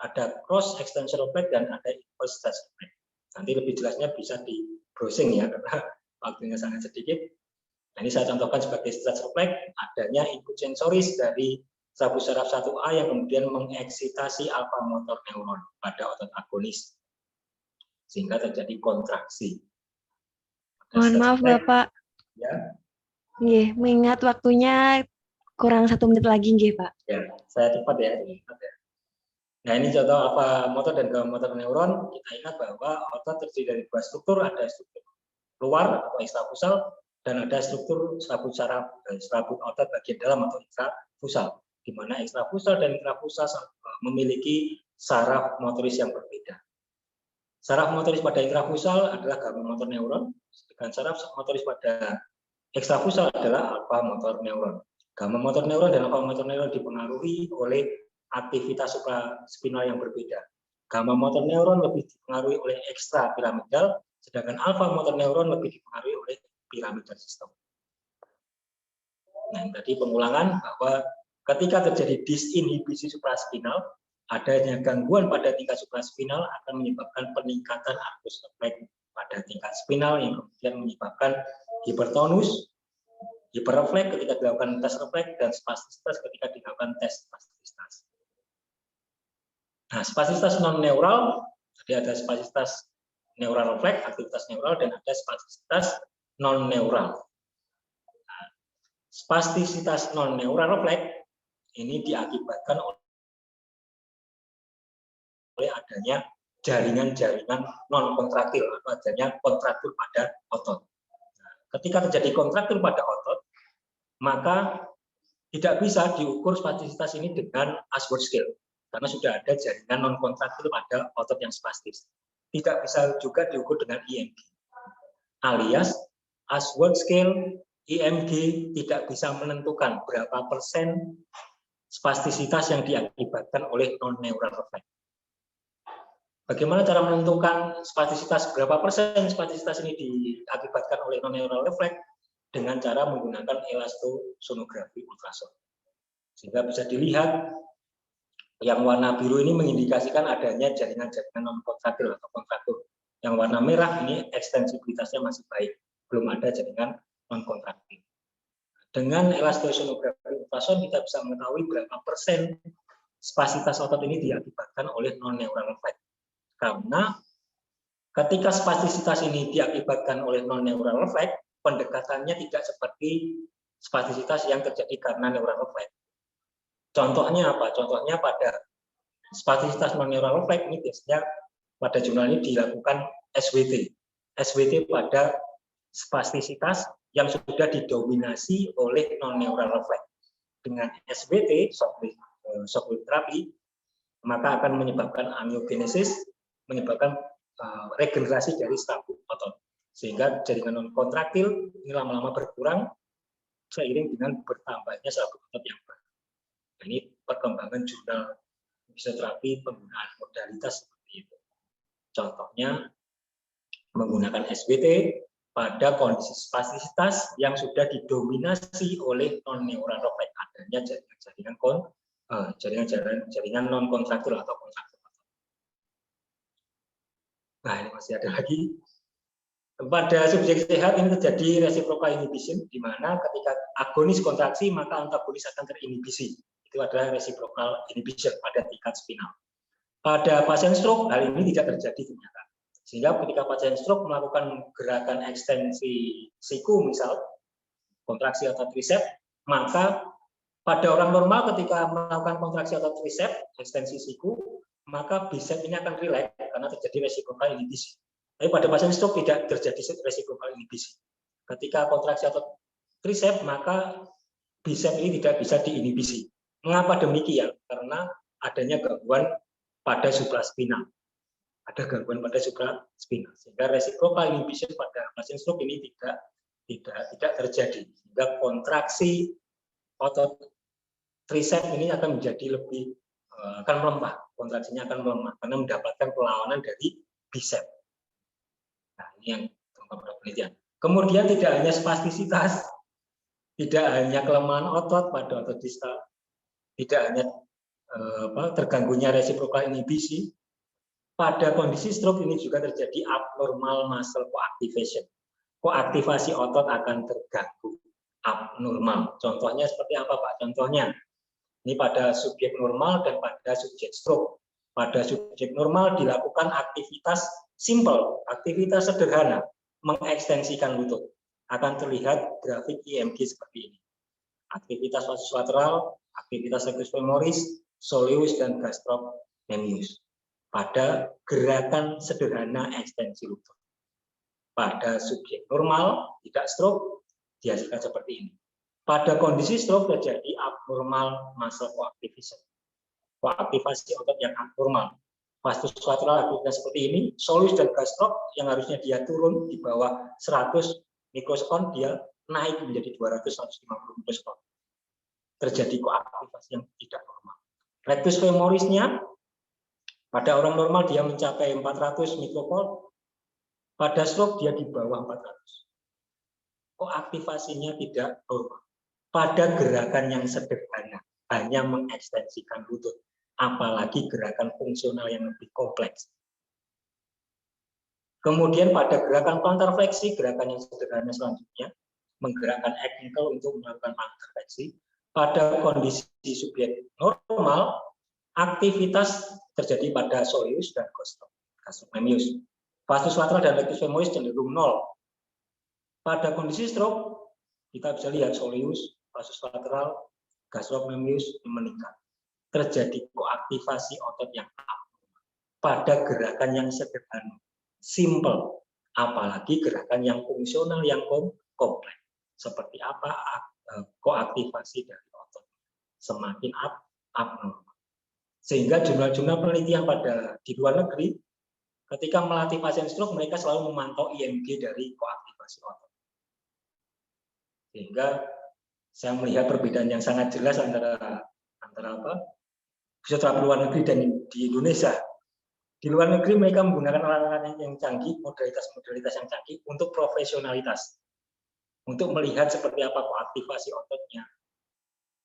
ada cross extensor reflex, dan ada inverse stage reflex. Nanti lebih jelasnya bisa di browsing ya, karena waktunya sangat sedikit. Nah, ini saya contohkan sebagai stage reflex, adanya input sensoris dari sabus saraf 1A yang kemudian mengeksitasi alfa motor neuron pada otot agonis, sehingga terjadi kontraksi. Mohon maaf Bapak. Ya. Nggih, mengingat waktunya kurang 1 menit lagi nggih Pak. Ya, saya cepat ya. Nah, ini contoh alfa motor dan gamma motor neuron. Kita ingat bahwa otot terdiri dari 2 struktur, ada struktur luar atau ekstrafusal, dan ada struktur serabut saraf, serabut otot bagian dalam atau intrafusal, di mana ekstrafusal dan intrafusal memiliki saraf motoris yang berbeda. Saraf motoris pada intrafusal adalah gamma motor neuron, sedangkan saraf motoris pada ekstrafusal adalah alfa motor neuron. Gamma motor neuron dan alfa motor neuron dipengaruhi oleh aktivitas supraspinal yang berbeda. Gamma motor neuron lebih dipengaruhi oleh ekstra piramidal, sedangkan alfa motor neuron lebih dipengaruhi oleh piramidal sistem. Nah, tadi pengulangan bahwa ketika terjadi disinhibisi supraspinal, adanya gangguan pada tingkat supraspinal akan menyebabkan peningkatan arcus refleks pada tingkat spinal yang kemudian menyebabkan hipertonus, hiperrefleks ketika dilakukan tes refleks, dan spastisitas ketika dilakukan tes spastisitas. Nah, spastisitas non-neural, jadi ada spastisitas neural refleks, aktivitas neural, dan ada spastisitas non-neural. Nah, spastisitas non-neural refleks ini diakibatkan oleh adanya jaringan-jaringan non-kontraktil atau adanya kontraktur pada otot. Nah, ketika terjadi kontraktur pada otot, maka tidak bisa diukur spastisitas ini dengan Ashworth scale karena sudah ada jaringan non-kontraktil pada otot yang spastis. Tidak bisa juga diukur dengan IMG. Alias Ashworth scale IMG tidak bisa menentukan berapa persen spastisitas yang diakibatkan oleh non-neural refleks. Bagaimana cara menentukan spastisitas, berapa persen spastisitas ini diakibatkan oleh non-neural refleks? Dengan cara menggunakan elastosonografi ultrasound. Sehingga bisa dilihat yang warna biru ini mengindikasikan adanya jaringan-jaringan non-kontraktil atau kontraktur. Yang warna merah ini ekstensibilitasnya masih baik, belum ada jaringan non-kontraktil. Dengan elastosonografi ultrasound kita bisa mengetahui berapa persen spasitas otot ini diakibatkan oleh non-neural refleks. Karena ketika spastisitas ini diakibatkan oleh non-neural refleks, pendekatannya tidak seperti spastisitas yang terjadi karena neural refleks. Contohnya apa? Contohnya pada spastisitas non-neural refleks ini biasanya pada jurnal ini dilakukan SWT. SWT pada spastisitas yang sudah didominasi oleh non-neural refleks. Dengan SWT, shock wave terapi, maka akan menyebabkan angiogenesis, menyebabkan regenerasi dari stabilis otot. Sehingga jaringan non-kontraktil ini lama-lama berkurang seiring dengan bertambahnya stabilis otot yang baru. Nah, ini perkembangan jurnal fisioterapi penggunaan modalitas seperti itu. Contohnya menggunakan SWT pada kondisi spastisitas yang sudah didominasi oleh non-neural refleks, adanya jaringan non kontraktil atau kontraktil. Nah, ini masih ada lagi. Pada subjek sehat ini terjadi reciprocal inhibition, di mana ketika agonis kontraksi maka antagonis akan terinhibisi. Itu adalah reciprocal inhibition pada tingkat spinal. Pada pasien stroke hal ini tidak terjadi ternyata. Sehingga ketika pasien stroke melakukan gerakan ekstensi siku misal kontraksi otot triceps, maka pada orang normal ketika melakukan kontraksi otot triceps ekstensi siku, maka bicep ini akan rileks karena terjadi reciprocal inhibisi. Tapi pada pasien stroke tidak terjadi reciprocal inhibisi. Ketika kontraksi otot triceps maka bicep ini tidak bisa diinhibisi. Mengapa demikian? Karena adanya gangguan pada supraspinal. Ada gangguan pada supraspinal. Sehingga reciprocal inhibition pada pasien stroke ini tidak terjadi. Sehingga kontraksi otot triceps ini akan menjadi lebih akan melemah. Kontraksinya akan melemah karena mendapatkan perlawanan dari bicep. Nah, ini yang terungkap penelitian. Kemudian tidak hanya spastisitas, tidak hanya kelemahan otot pada otot distal, tidak hanya terganggunya reciprocal inhibisi, pada kondisi stroke ini juga terjadi abnormal muscle coactivation. Koaktivasi otot akan terganggu abnormal. Contohnya seperti apa, Pak? Contohnya ini pada subjek normal dan pada subjek stroke. Pada subjek normal dilakukan aktivitas simple, aktivitas sederhana, mengekstensikan lutut. Akan terlihat grafik IMG seperti ini. Aktivitas vasus lateral, aktivitas rectus femoris, soleus, dan gastrocnemius. Pada gerakan sederhana ekstensi lutut. Pada subjek normal, tidak stroke, dihasilkan seperti ini. Pada kondisi stroke terjadi abnormal muscle coactivation. Koaktivasi otot yang abnormal. Vasus lateral aktivitas seperti ini, soleus dan gastroc yang harusnya dia turun di bawah 100 mikroskon, dia naik menjadi 200-150 mikroskon. Terjadi koaktivasi yang tidak normal. Rectus femorisnya pada orang normal dia mencapai 400 mikroskon, pada stroke dia di bawah 400. Koaktivasinya tidak normal. Pada gerakan yang sederhana, hanya mengekstensikan lutut, apalagi gerakan fungsional yang lebih kompleks. Kemudian pada gerakan plantar fleksi, gerakan yang sederhana selanjutnya, menggerakkan ankle untuk melakukan plantar fleksi. Pada kondisi subjek normal, aktivitas terjadi pada soleus dan gastrocnemius. Vasus lateral dan rectus femoris cenderung nol. Pada kondisi stroke, kita bisa lihat soleus, vasus lateral, gastrocnemius meningkat. Terjadi koaktivasi otot yang abnormal pada gerakan yang sederhana, simple, apalagi gerakan yang fungsional yang kompleks. Seperti apa koaktivasi dari otot semakin abnormal. Sehingga jurnal-jurnal penelitian di luar negeri ketika melatih pasien stroke mereka selalu memantau IMG dari koaktivasi otot. Sehingga saya melihat perbedaan yang sangat jelas antara fisioterapi luar negeri dan di Indonesia. Di luar negeri mereka menggunakan alat-alat yang canggih, modalitas-modalitas yang canggih untuk profesionalitas. Untuk melihat seperti apa koaktivasi ototnya,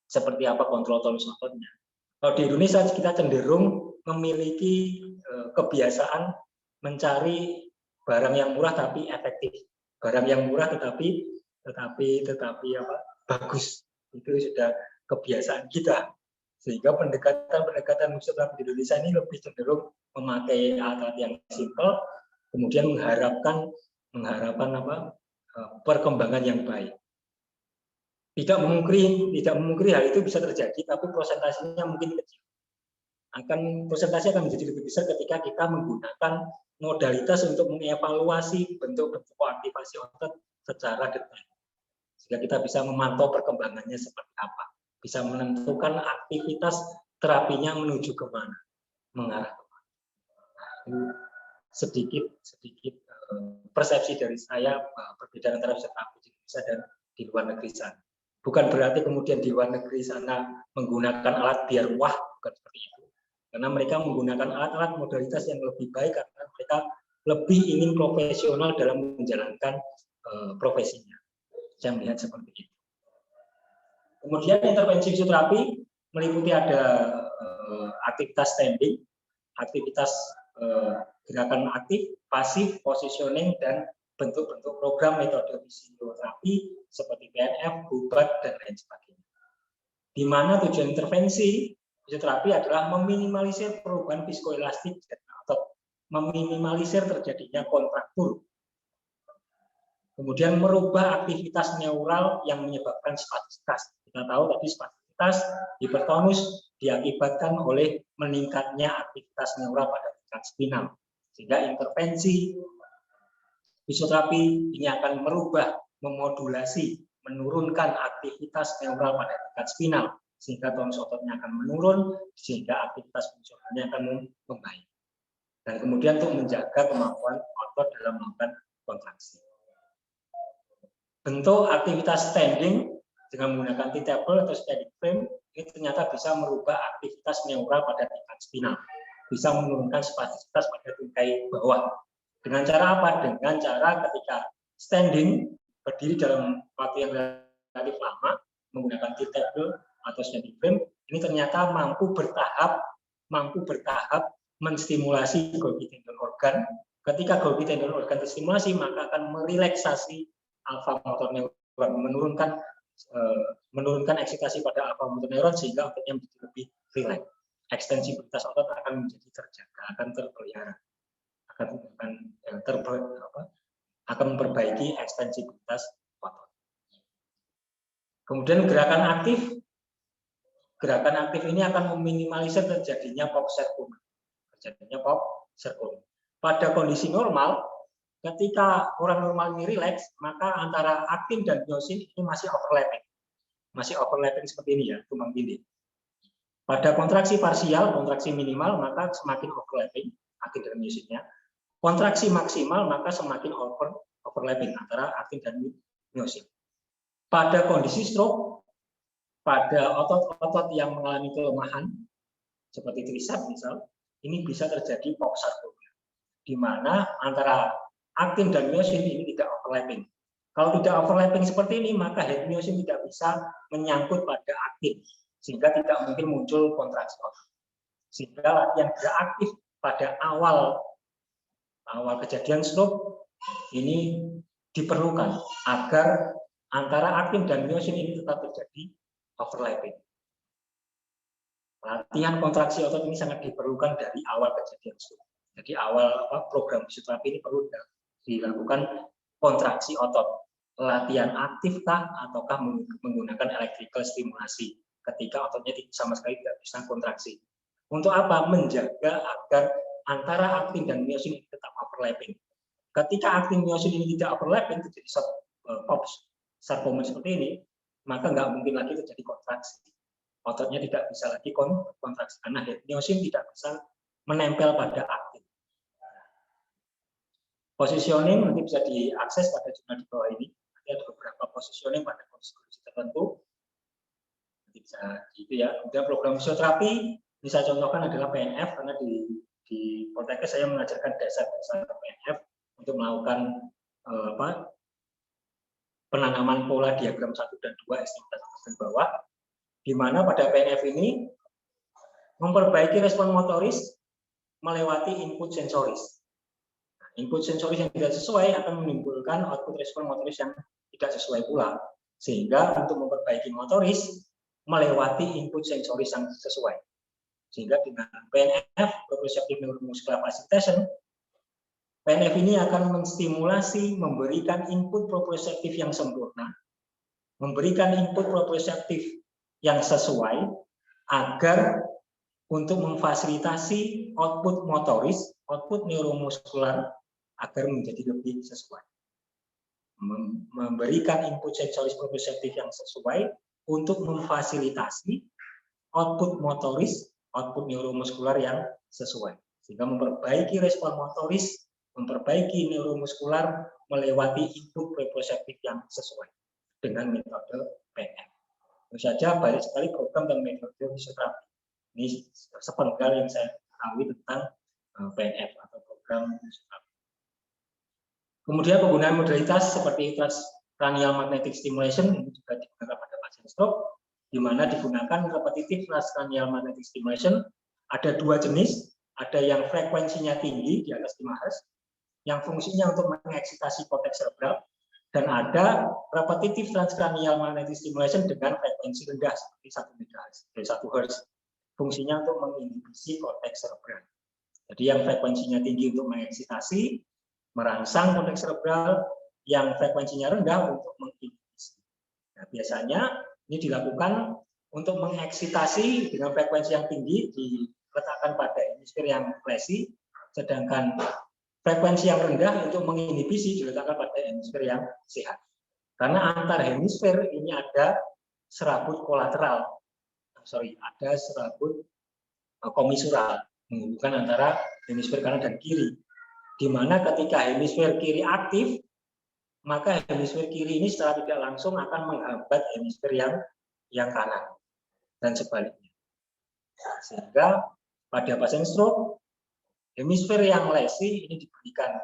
seperti apa kontrol tonus ototnya. Kalau di Indonesia kita cenderung memiliki kebiasaan mencari barang yang murah tapi efektif. Barang yang murah tetapi bagus. Itu sudah kebiasaan kita. Sehingga pendekatan fisioterapi di Indonesia ini lebih cenderung memakai alat-alat yang simpel, kemudian mengharapkan perkembangan yang baik. Tidak memungkiri hal itu bisa terjadi, tapi prosentasenya mungkin kecil. Prosentase akan menjadi lebih besar ketika kita menggunakan modalitas untuk mengevaluasi bentuk-bentuk aktivasi otot secara detail. Sehingga kita bisa memantau perkembangannya seperti apa. Bisa menentukan aktivitas terapinya menuju kemana, mengarah kemana. Sedikit persepsi dari saya perbedaan antara terapi di Indonesia dan di luar negeri sana. Bukan berarti kemudian di luar negeri sana menggunakan alat biar wah, bukan seperti itu. Karena mereka menggunakan alat-alat modalitas yang lebih baik karena mereka lebih ingin profesional dalam menjalankan profesinya. Saya melihat seperti itu. Kemudian intervensi fisioterapi meliputi ada aktivitas standing, aktivitas gerakan aktif, pasif, positioning, dan bentuk-bentuk program metode fisioterapi seperti PNF, Bubat, dan lain sebagainya. Di mana tujuan intervensi fisioterapi adalah meminimalisir perubahan viskoelastik atau meminimalisir terjadinya kontraktur. Kemudian merubah aktivitas neural yang menyebabkan spastisitas. Kita tahu tadi spastisitas hipertonus diakibatkan oleh meningkatnya aktivitas neural pada tingkat spinal. Sehingga intervensi fisioterapi ini akan merubah, memodulasi, menurunkan aktivitas neural pada tingkat spinal. Sehingga tonus ototnya akan menurun, sehingga aktivitas fungsionalnya akan membaik. Dan kemudian untuk menjaga kemampuan otot dalam melakukan kontraksi. Bentuk aktivitas standing dengan menggunakan T-table atau standing frame ini ternyata bisa merubah aktivitas neural pada tingkat spinal. Bisa menurunkan spastisitas pada tungkai bawah. Dengan cara apa? Dengan cara ketika standing, berdiri dalam waktu yang relatif lama, menggunakan T-table atau standing frame, ini ternyata mampu bertahap menstimulasi Golgi tendon organ. Ketika Golgi tendon organ terstimulasi, maka akan merelaksasi alfa motor neuron, menurunkan eksitasi pada alfa motor neuron sehingga ototnya menjadi lebih rileks. Ekstensibilitas otot akan menjadi terjaga, akan terpelihara, akan memperbaiki ekstensibilitas otot. Kemudian gerakan aktif ini akan meminimalisir terjadinya pop circle. Pada kondisi normal, ketika orang normal ini rileks, maka antara aktin dan myosin ini masih overlapping seperti ini ya, tumpang tindih. Pada kontraksi parsial, kontraksi minimal, maka semakin overlapping aktin dan myosinnya. Kontraksi maksimal, maka semakin overlapping antara aktin dan myosin. Pada kondisi stroke, pada otot-otot yang mengalami kelemahan, seperti tricep misal, ini bisa terjadi pop circle, di mana antara aktin dan myosin ini tidak overlapping. Kalau tidak overlapping seperti ini, maka head myosin tidak bisa menyangkut pada aktin, sehingga tidak mungkin muncul kontraksi otot. Sehingga latihan gerak aktif pada awal kejadian stroke ini diperlukan agar antara aktin dan myosin ini tetap terjadi overlapping. Latihan kontraksi otot ini sangat diperlukan dari awal kejadian stroke. Jadi awal program fisioterapi ini perlu dilakukan kontraksi otot. Latihan aktifkah ataukah menggunakan electrical stimulasi ketika ototnya sama sekali tidak bisa kontraksi. Untuk apa? Menjaga agar antara aktin dan myosin ini tetap overlapping. Ketika aktin myosin ini tidak overlapping, terjadi pop sarkoma seperti ini, maka nggak mungkin lagi terjadi kontraksi. Ototnya tidak bisa lagi kontraksi karena head myosin tidak bisa menempel pada aktin. Positioning nanti bisa diakses pada jurnal di bawah ini. Nanti ada beberapa positioning pada kondisi tertentu. Nanti bisa gitu ya. Kemudian program fisioterapi bisa contohkan adalah PNF karena di Poltekkes saya mengajarkan dasar-dasar PNF untuk melakukan penanaman pola diagram 1 dan 2 ekstremitas dan bawah, di mana pada PNF ini memperbaiki respon motoris melewati input sensoris. Input sensoris yang tidak sesuai akan menimbulkan output respon motoris yang tidak sesuai pula. Sehingga untuk memperbaiki motoris melewati input sensoris yang sesuai. Sehingga dengan PNF, proprioceptive neuromuscular facilitation, PNF ini akan menstimulasi, memberikan input proprioceptif yang sempurna, memberikan input proprioseptif yang sesuai agar untuk memfasilitasi output motoris, output neuromuskular agar menjadi lebih sesuai. Memberikan input sensoris proprioseptif yang sesuai untuk memfasilitasi output motoris, output neuromuskular yang sesuai. Sehingga memperbaiki respon motoris, memperbaiki neuromuskular melewati input proprioseptif yang sesuai dengan metode PNF. Tentu saja banyak sekali program dan metode fisioterapi. Ini sepenggal yang saya ketahui tentang PNF atau program fisioterapi. Kemudian penggunaan modalitas seperti transcranial magnetic stimulation ini juga digunakan pada pasien stroke, di mana digunakan repetitive transcranial magnetic stimulation. Ada dua jenis, ada yang frekuensinya tinggi di atas 5 Hz, yang fungsinya untuk mengeksitasi korteks cerebral, dan ada repetitive transcranial magnetic stimulation dengan frekuensi rendah seperti 1 MHz, 1 Hz, fungsinya untuk menginhibisi korteks cerebral. Jadi yang frekuensinya tinggi untuk mengeksitasi, merangsang korteks cerebral, yang frekuensinya rendah untuk menginhibisi. Nah, biasanya ini dilakukan untuk mengeksitasi dengan frekuensi yang tinggi diletakkan pada hemisfer yang lesi, sedangkan frekuensi yang rendah untuk menginhibisi diletakkan pada hemisfer yang sehat. Karena antar hemisfer ini ada serabut kolateral, ada serabut komisural menghubungkan antara hemisfer kanan dan kiri. Di mana ketika hemisfer kiri aktif, maka hemisfer kiri ini secara tidak langsung akan menghambat hemisfer yang kanan dan sebaliknya. Sehingga pada pasien stroke, hemisfer yang lesi ini diberikan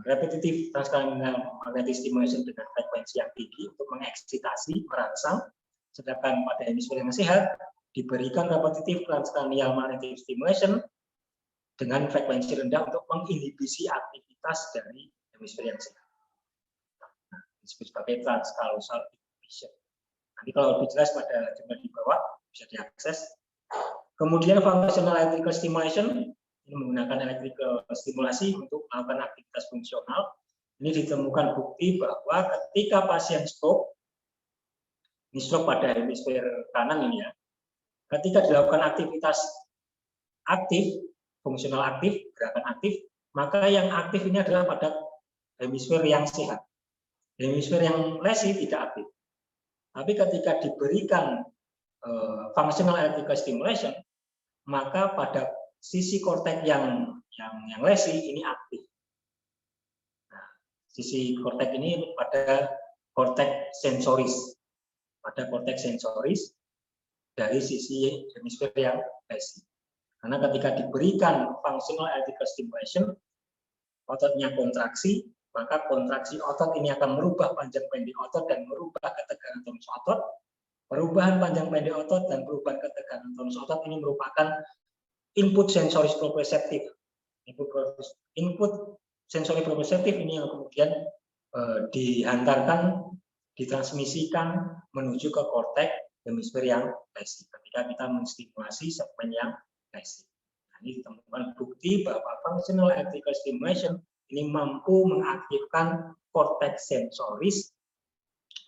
repetitive transcranial magnetic stimulation dengan frekuensi yang tinggi untuk mengeksitasi, merangsang, sedangkan pada hemisfer yang sehat diberikan repetitive transcranial magnetic stimulation dengan frekuensi rendah untuk menginhibisi aktivitas dari hemisfer yang sehat. Nah, disebut sebagai transcausal inhibition. Nanti kalau lebih jelas pada jurnal di bawah bisa diakses. Kemudian functional electrical stimulation, ini menggunakan electrical stimulasi untuk melakukan aktivitas fungsional. Ini ditemukan bukti bahwa ketika pasien stroke, ini stroke pada hemisfer kanan ini ya, ketika dilakukan aktivitas aktif, fungsional aktif, gerakan aktif, maka yang aktif ini adalah pada hemisfer yang sehat. Hemisfer yang lesi tidak aktif. Tapi ketika diberikan functional electrical stimulation, maka pada sisi korteks yang lesi ini aktif. Nah, sisi korteks ini pada korteks sensoris, dari sisi hemisfer yang lesi. Karena ketika diberikan functional electrical stimulation, ototnya kontraksi, maka kontraksi otot ini akan merubah panjang pendek otot dan merubah ketegangan tonus otot. Perubahan panjang pendek otot dan perubahan ketegangan tonus otot ini merupakan input sensoris proprioseptif. Input sensori proprioseptif ini yang kemudian dihantarkan, ditransmisikan menuju ke korteks hemisfer yang lesi ketika kita menstimulasi segmen yang lesi. Nah, ini ditemukan bukti bahwa functional electrical stimulation ini mampu mengaktifkan korteks sensoris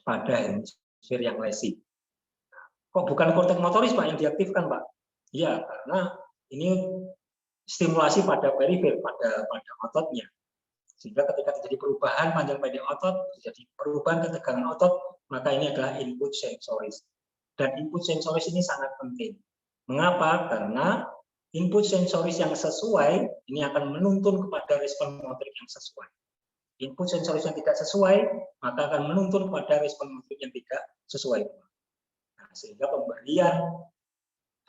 pada hemisfer yang lesi. Kok bukan korteks motoris Pak yang diaktifkan Pak? Iya, karena ini stimulasi pada perifer, pada ototnya. Sehingga ketika terjadi perubahan panjang pendek otot, terjadi perubahan ketegangan otot, maka ini adalah input sensoris. Dan input sensoris ini sangat penting. Mengapa? Karena input sensoris yang sesuai ini akan menuntun kepada respon motorik yang sesuai. Input sensoris yang tidak sesuai, maka akan menuntun kepada respon motorik yang tidak sesuai. Nah, sehingga pemberian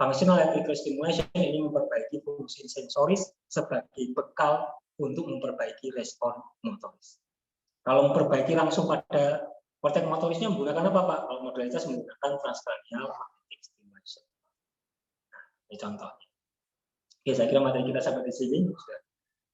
functional electrical stimulation ini memperbaiki fungsi sensoris sebagai bekal untuk memperbaiki respon motoris. Kalau memperbaiki langsung pada korteks motorisnya menggunakan apa Pak? Kalau modalitas menggunakan transcranial magnetic stimulation. Nah, ini contohnya. Oke, saya kira materi kita sampai di sini sudah